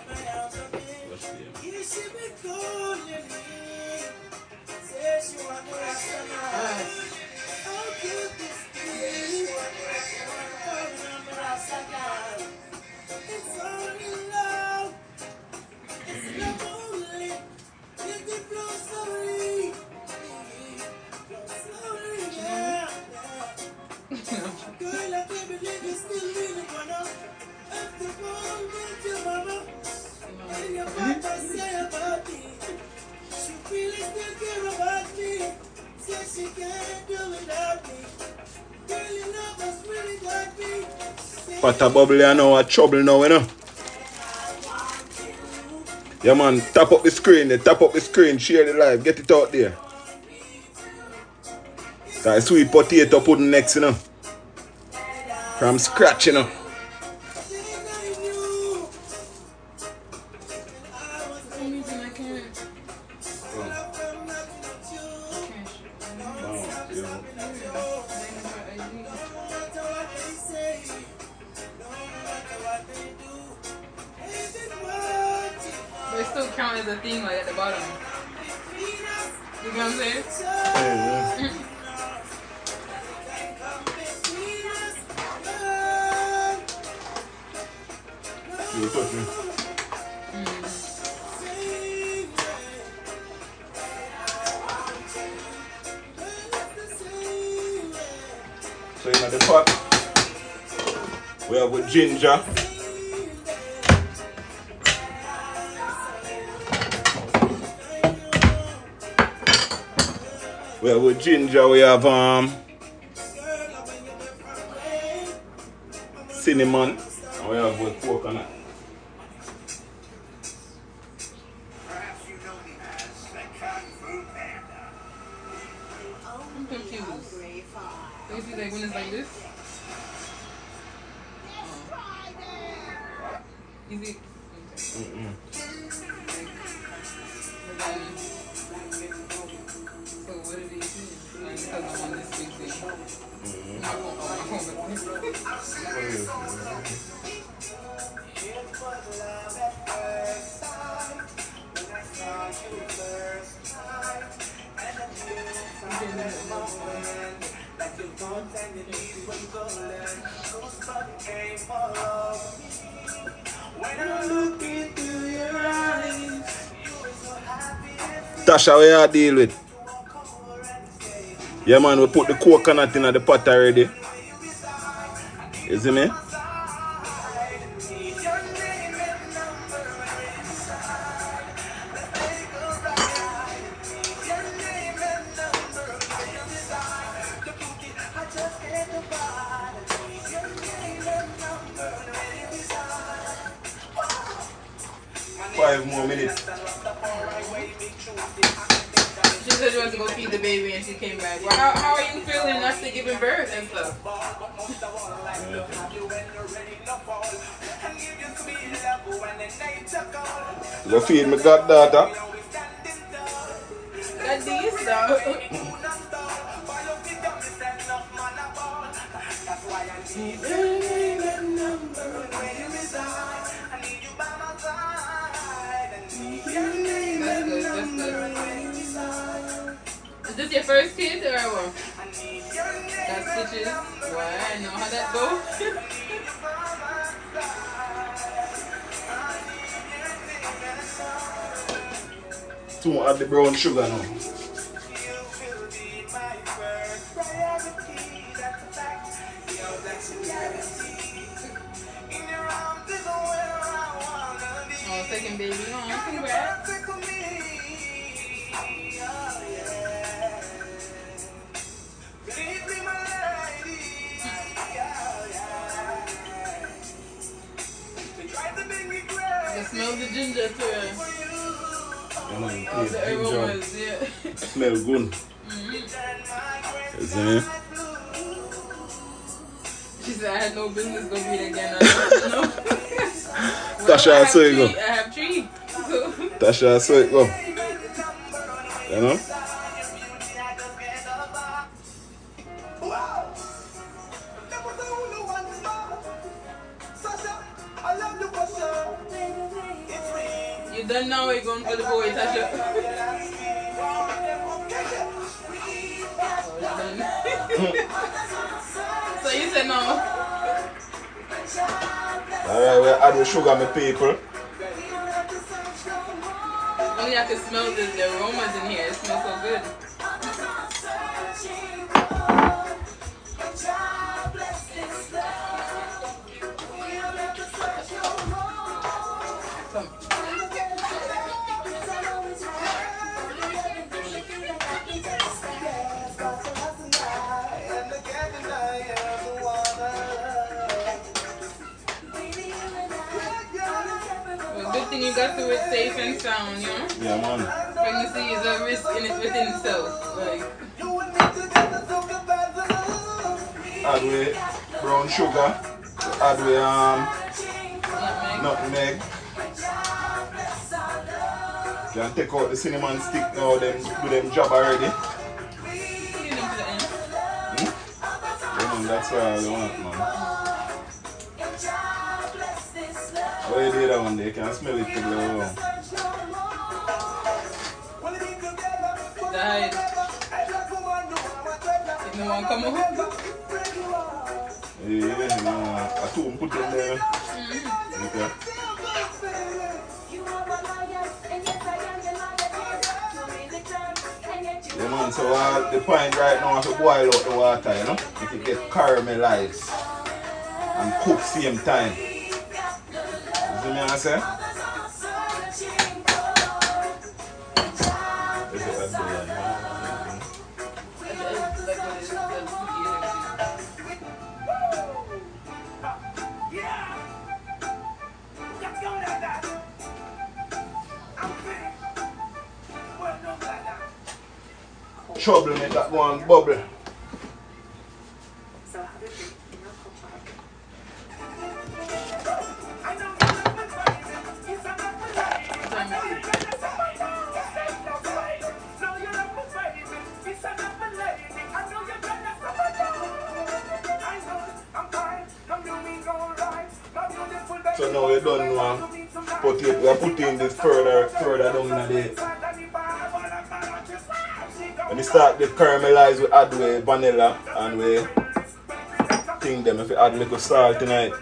Pot a bubble you know, a trouble now, you know. Yeah man, tap up the screen, share the live, get it out there. That sweet potato pudding next, you know. From scratch, you know. But it still count as a thing like at the bottom. You know what I'm saying? Yeah. You touch me. So in the pot, we have with ginger. We have with ginger, we have cinnamon, and we have with coconut. I'm confused. So you see like when it's like this? Easy. Okay. So what did he see? Like, because I'm on this big thing. My phone. Tasha, what you deal with? Yeah man, we put the coconut in the pot already. You see me? Five more minutes. She said she went to go feed the baby and she came back. Well, how are you feeling after giving birth and stuff? Go feed my goddaughter. That these though. this your first kid or what? Got stitches? Why? I know how that go. Don't add the brown sugar now. Oh, second baby. Oh, congrats. I smell the ginger too. All the aromas, yeah. Smell good. You see me? She said I had no business going to eat again. I don't know. Well, Tasha, so you go. I have three. So. Tasha, so it go. You know? You done now, we're going for the boy, Tasha. So you said no. Alright, we add the sugar, my people. Only I can smell the aromas in here. It smells so good. Good thing you got through it safe and sound, you know? Yeah, man. Pregnancy is a risk in it within itself. Like. Add with brown sugar. Add with nutmeg. You can take out the cinnamon stick now, then do them job already. Yeah, man, that's all I want, man. What you do that one day? You can smell it to go around. Died. If no one come home. Yeah, man. I told him put it in there. Okay. Yeah, man, so the point right now is to boil out the water, you know? If it get caramelized and cook same time. You see me I say? Trouble make that one bubble. So now we done potato. We are putting this further down in the. When we start the caramelize, we add with vanilla and we think them if we add a little salt tonight.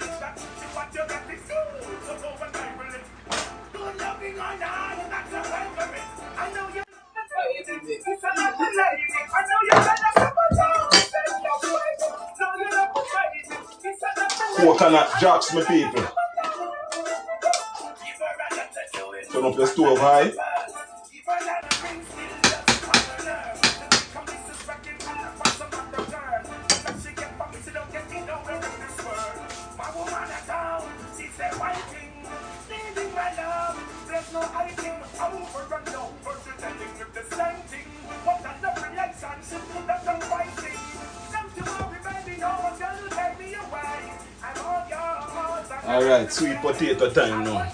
Coconut jocks, my people. Turn up the stove high. Alright, sweet potato time now.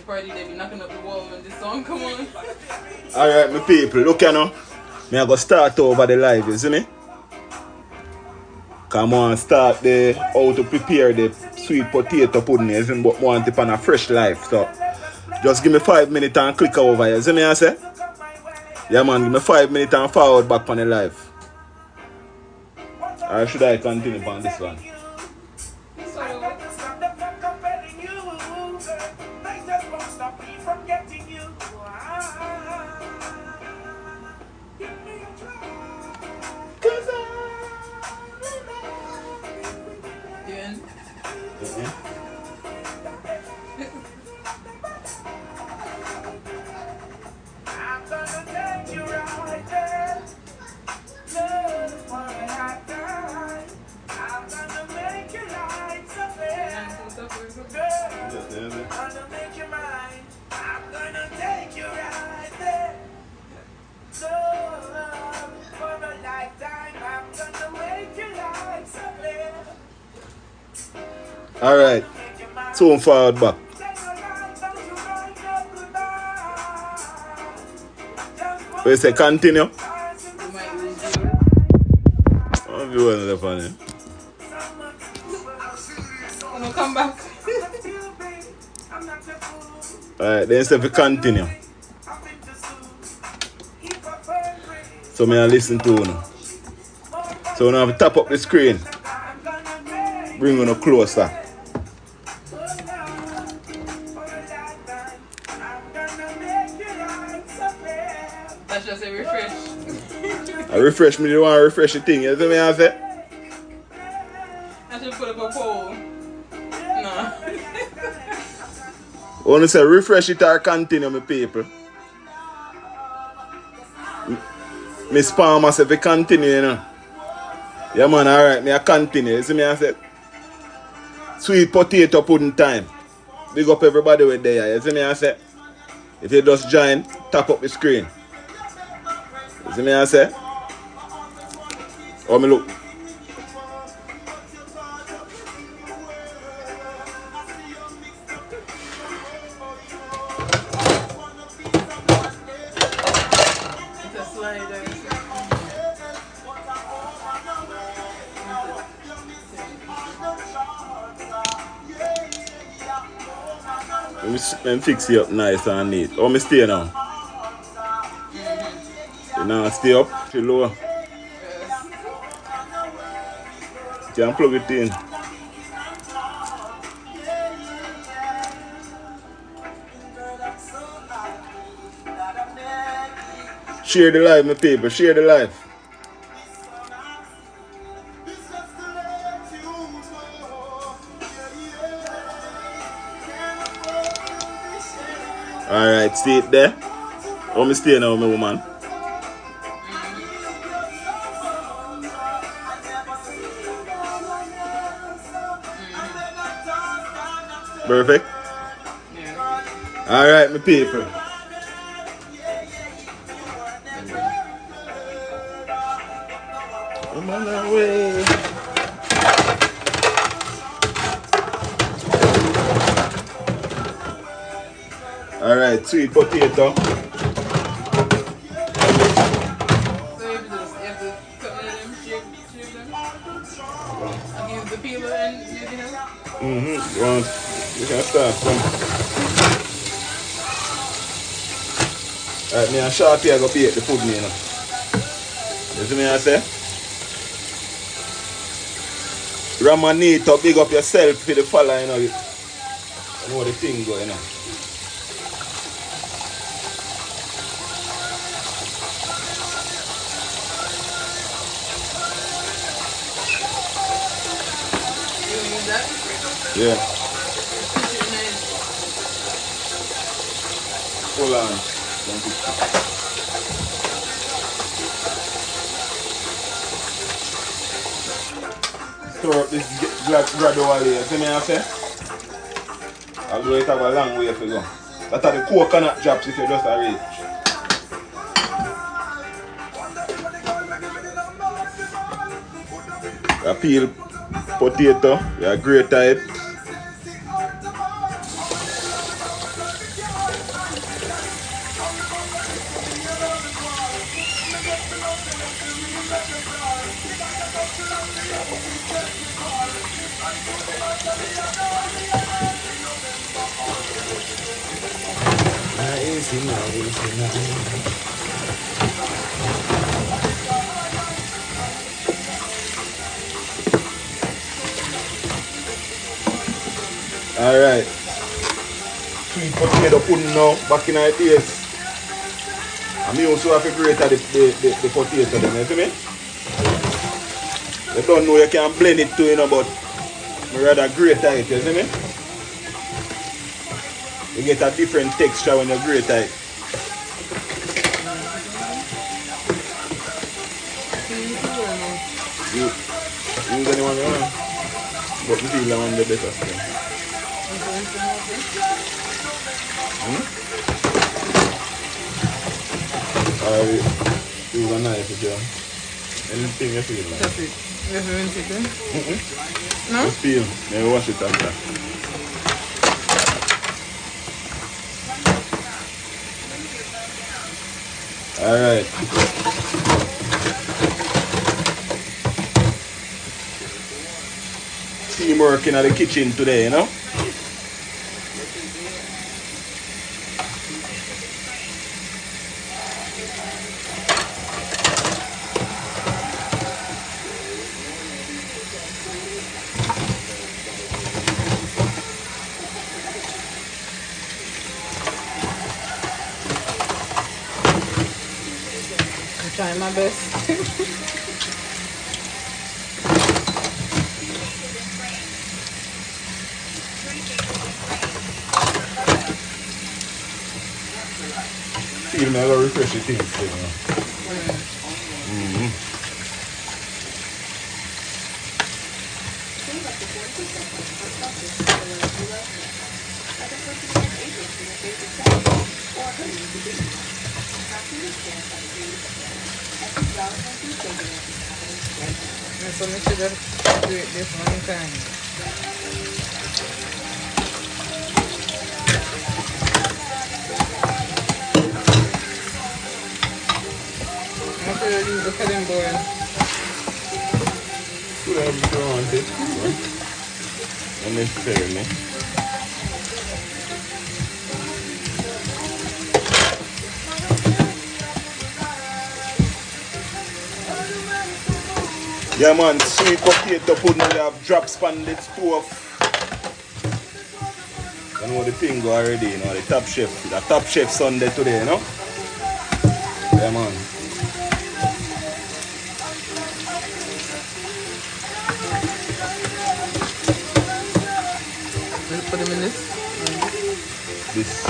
party, they be knocking up the wall when this song come on. Alright, my people, look you know. Me I go start over the live, you see me? Come on, start the how to prepare the sweet potato pudding, you see me? But want it on a fresh life. So just give me 5 minutes and click over, you see me I say? Yeah man, give me 5 minutes and forward back on the live. Or should I continue on this one? Alright, so forward back. We say continue. I'll be one of the funny. I'm gonna come back. Alright, then say we continue. So me I listen to you. So now I have to tap up the screen. Bring you closer. That's just a refresh. I refresh me, you want to refresh the thing, you see me I say? I should put up a poll. No. I want to say refresh it or continue, my people. Miss Palmer said we continue, you know. Yeah man, alright, me I continue, you see me I say? Sweet potato pudding time. Big up everybody with there, you see me I say? If you just join, tap up the screen. You see me I say? Oh me look. It's a slider. Let me fix you up nice and neat. Oh, me stay now. You know, stay up, feel lower. You can plug it in. Share the live, my people. Share the live. Alright, see it there? Oh, me stay now, my woman. Perfect? Yeah. Alright, my people. I'm on the way. Alright, sweet potato. So you have to cut them, shape them. And use the peeler and using them. You can start from. Alright, me and Shorty I go bake the pudding, you know. You see me I say? Ramanito, big up yourself for the follow, you know. You know the thing go, you know. You use that? Yeah. Push it nice. Hold on. Stir up this gradually, you see me I say? Although it have a long way to go. That are the coconut drops if you just reach. You peel potato, you grate it. Alright. Sweet potato pudding now, back in the days. And me also have to grate the potato then, you see me? You don't know you can blend it too, you know, but I rather grate it, you see me? You get a different texture when you grate it. Use anyone you want, but we feel the one the better still. Use a knife if you want. Anything you feel like. That's it. You have to rinse it, eh? No? Just peel, maybe wash it after. Alright. Teamwork in the kitchen today, you know? I'm trying my best. Feel me, I gotta refresh the things, you know? So make sure just do it this one time. Make sure you use the cutting board. Put it if you want it. Unnecessarily. Yeah man, sweet potato pudding we have drops on the stove. You know the thing go already, you know, the top chef. The top chef Sunday today, you know? Yeah man. Just put them in this. This.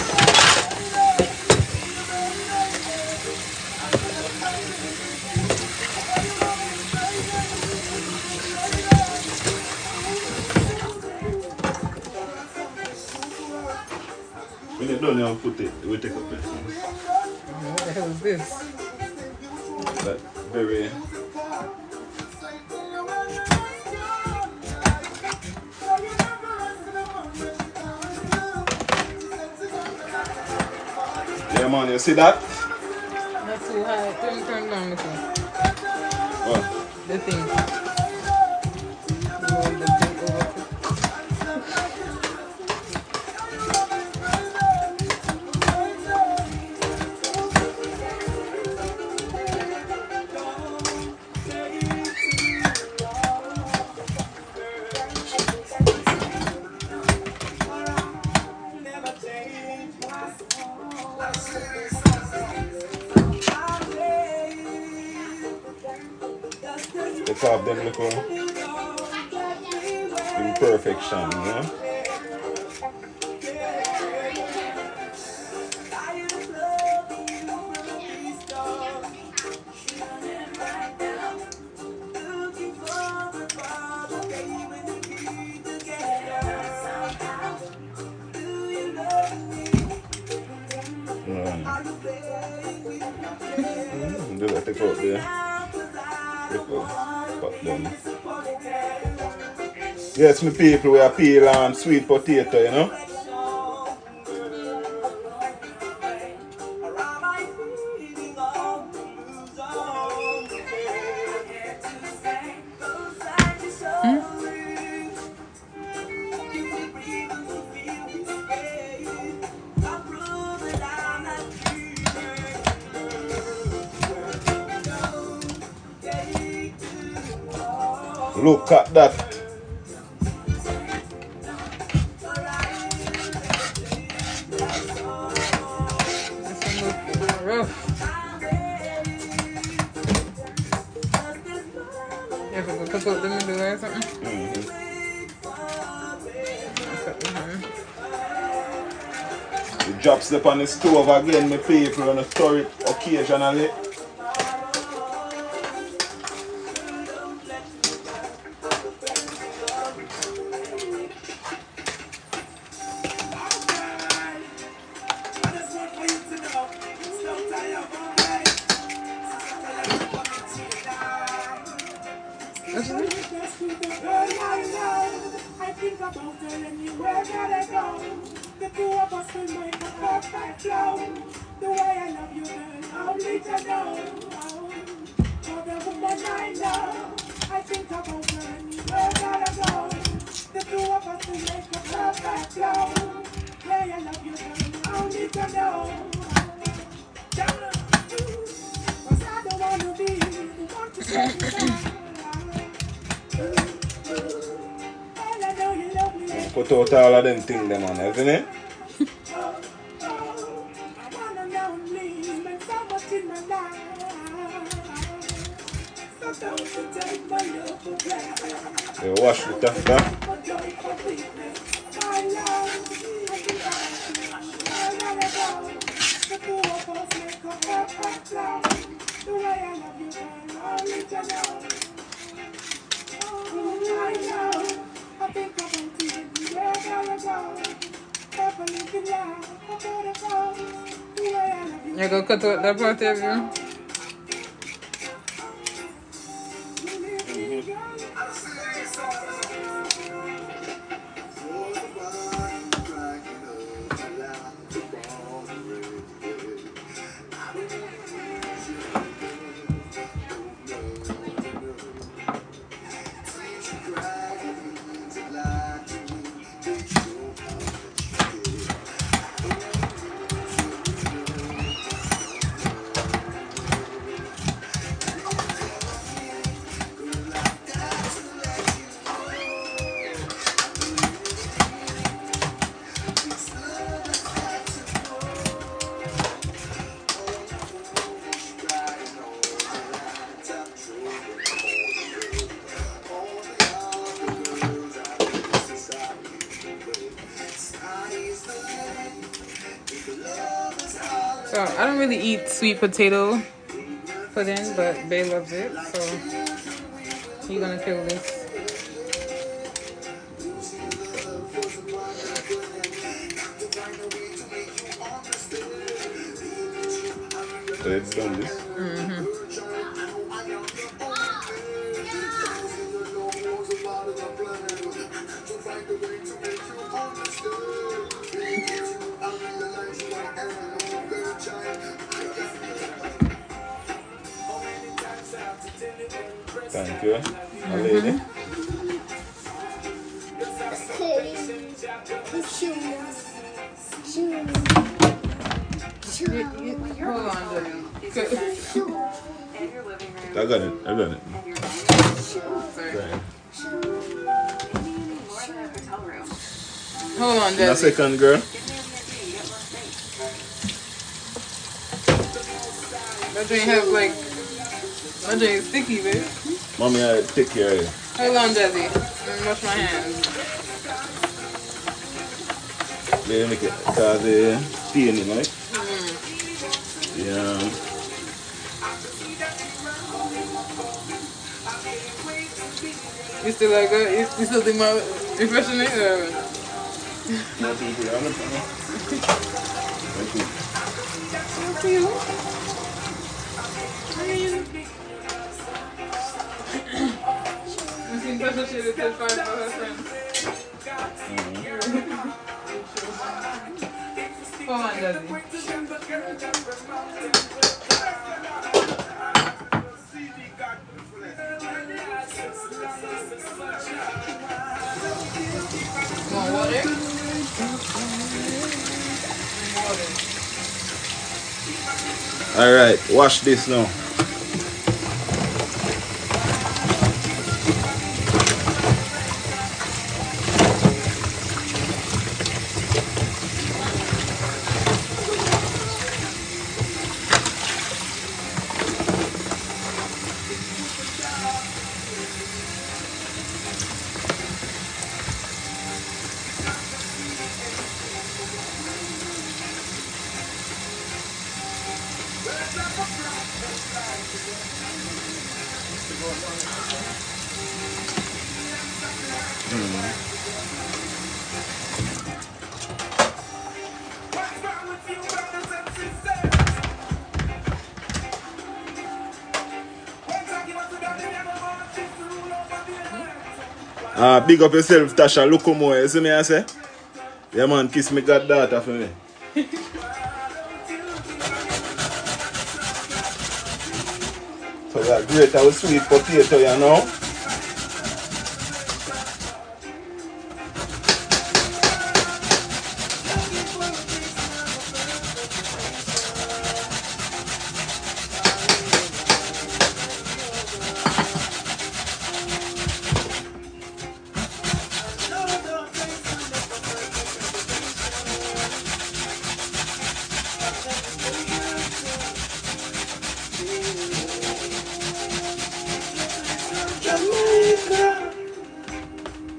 When you're done, you put it, we take up it. What the hell is this? But very. Yeah man, you see that? Not too high. Turn down the thing. What? The thing. Roll the thing over. Let's have them little imperfection, you know? Do that, take out there. Put them. Yes, my people, we are peel and sweet potato, you know? Look at that. This one look rough. You have to go cut out the middle or something. The drops up on the stove again, my people, and I store it occasionally. What's this? I think about telling you where gotta go. The two of us will make a perfect flow. The way I love you, girl, only to know. For the woman I know, I think about telling you where gotta go. The two of us will make a perfect flow. The way I love you, girl, only to know. Cause I don't wanna be the one to say you down. Put out all of them things, them on, isn't it? They wash it after. You go cut out the Potatoe. So I don't really eat sweet potato pudding, but Bae loves it, so he's gonna kill this. So it's done this. Thank you, my lady. Hold on, Joey. I got it. Sorry. Hold on, In a Desi. second, girl. That drink has like, that drink is sticky, babe. Mommy, I take care of you. Hold on, Desi. Let me wash my hands. Let me make it, cause stain in like. Yeah. You still like it? You still think my refreshing it? Nothing for you. Thank you. For you? I seen Tasha shit that said 5 for her friends. Hold on, Desi. You want water? Alright, watch this now. Big up yourself, Tasha. Look more. You see me, I say? Yeah, man, kiss me goddaughter for me. So that great our sweet potato, you know.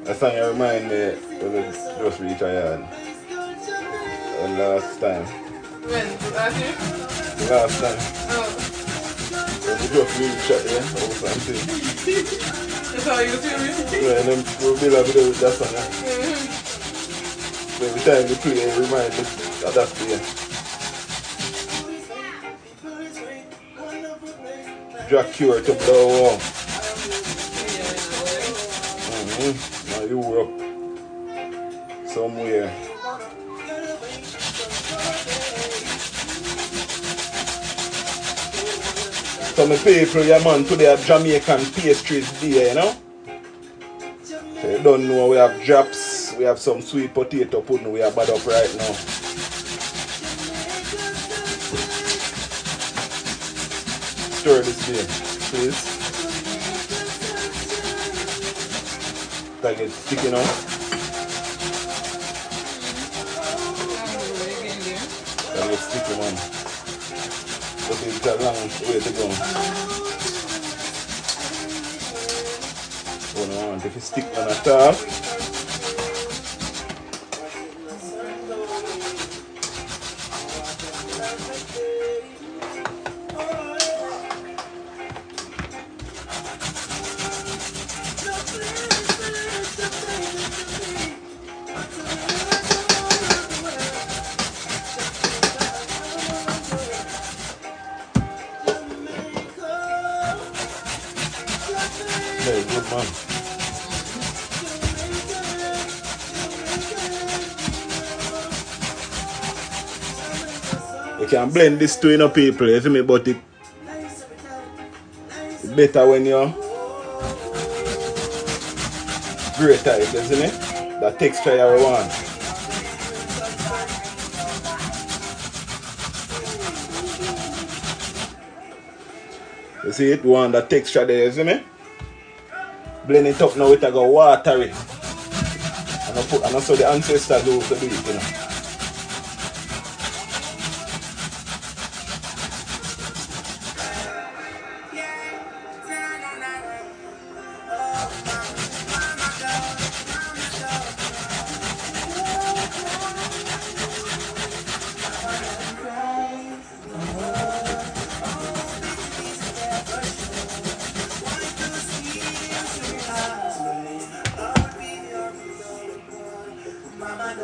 That song remind me when we just reached our yard. Last time. When? Last year? Last time. Oh. When we just reached out here, or something. That's how you see me? Yeah, and then we'll build a video with that song. So every time we play, it reminds me of that day. Jack Cure to blow up. Now Europe. Somewhere. So my people, yeah man, today have Jamaican pastries there, you know. So you don't know, we have drops, we have some sweet potato pudding we have bad up right now. Stir this thing, please. That gets sticky now. That gets sticky, man. But it's a long way to go. Oh no, if you stick on a top. Very good, man. You can blend this to enough people, you feel me? But it's better when you grate it, isn't it? That texture you want. You see it? You want that texture there, you see me? Blend it up now with a go water it. And also the ancestors do to do it, you know. That's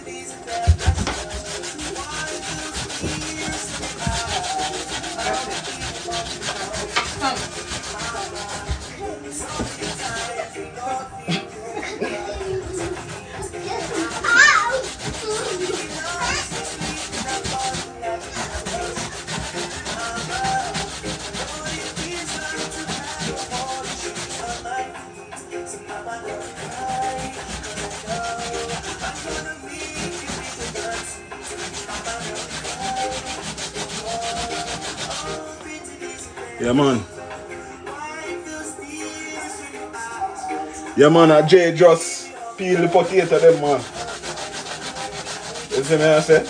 it. Come. Yeah, man. Yeah, man, a Jay just peel the potato them, man. You see me, I say?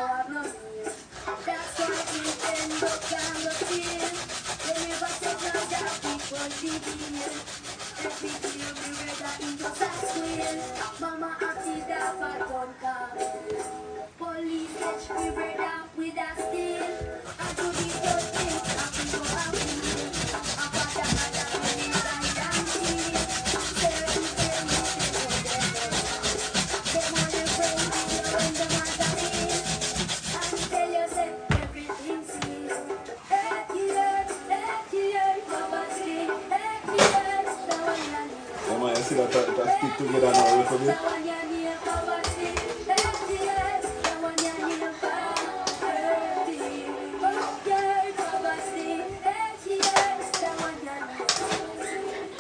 have no fear. That's why we end up down the field. They never take no job before the deal. Every day we rather into that squeal. Mama acted up a gun car. Police catch me brother with a steel. I do the first thing, I feel go appeal. I got a police and chill. Say you say what they know. Them on your friends, you in the magazine. And tell yourself everything sees. 8 years, poverty. 8 years, the one you need. Yeah, man, you see that stick together now a little bit. The one you need, poverty. 8 years, the one you need, poverty. 8 years, poverty. 8 years, the one you need, poverty.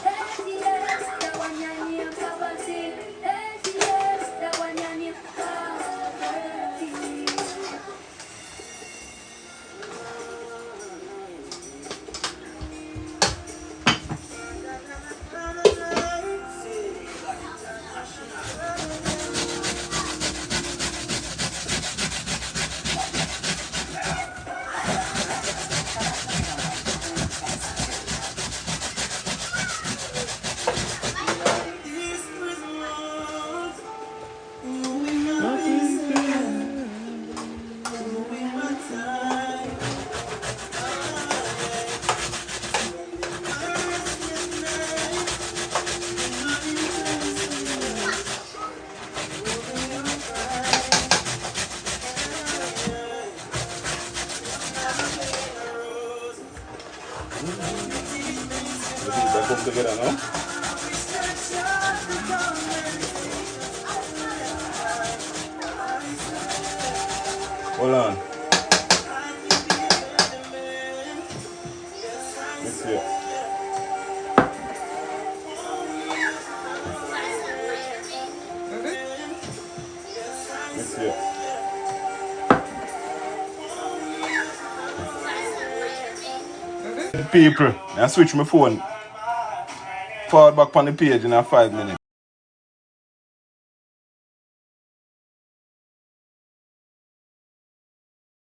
8 years, the one you need, poverty. 8 years, the one you need, poverty. Nothing to That come together now. Hold on. Let's see it. Let's see it. People, I switch my phone forward back on the page in 5 minutes.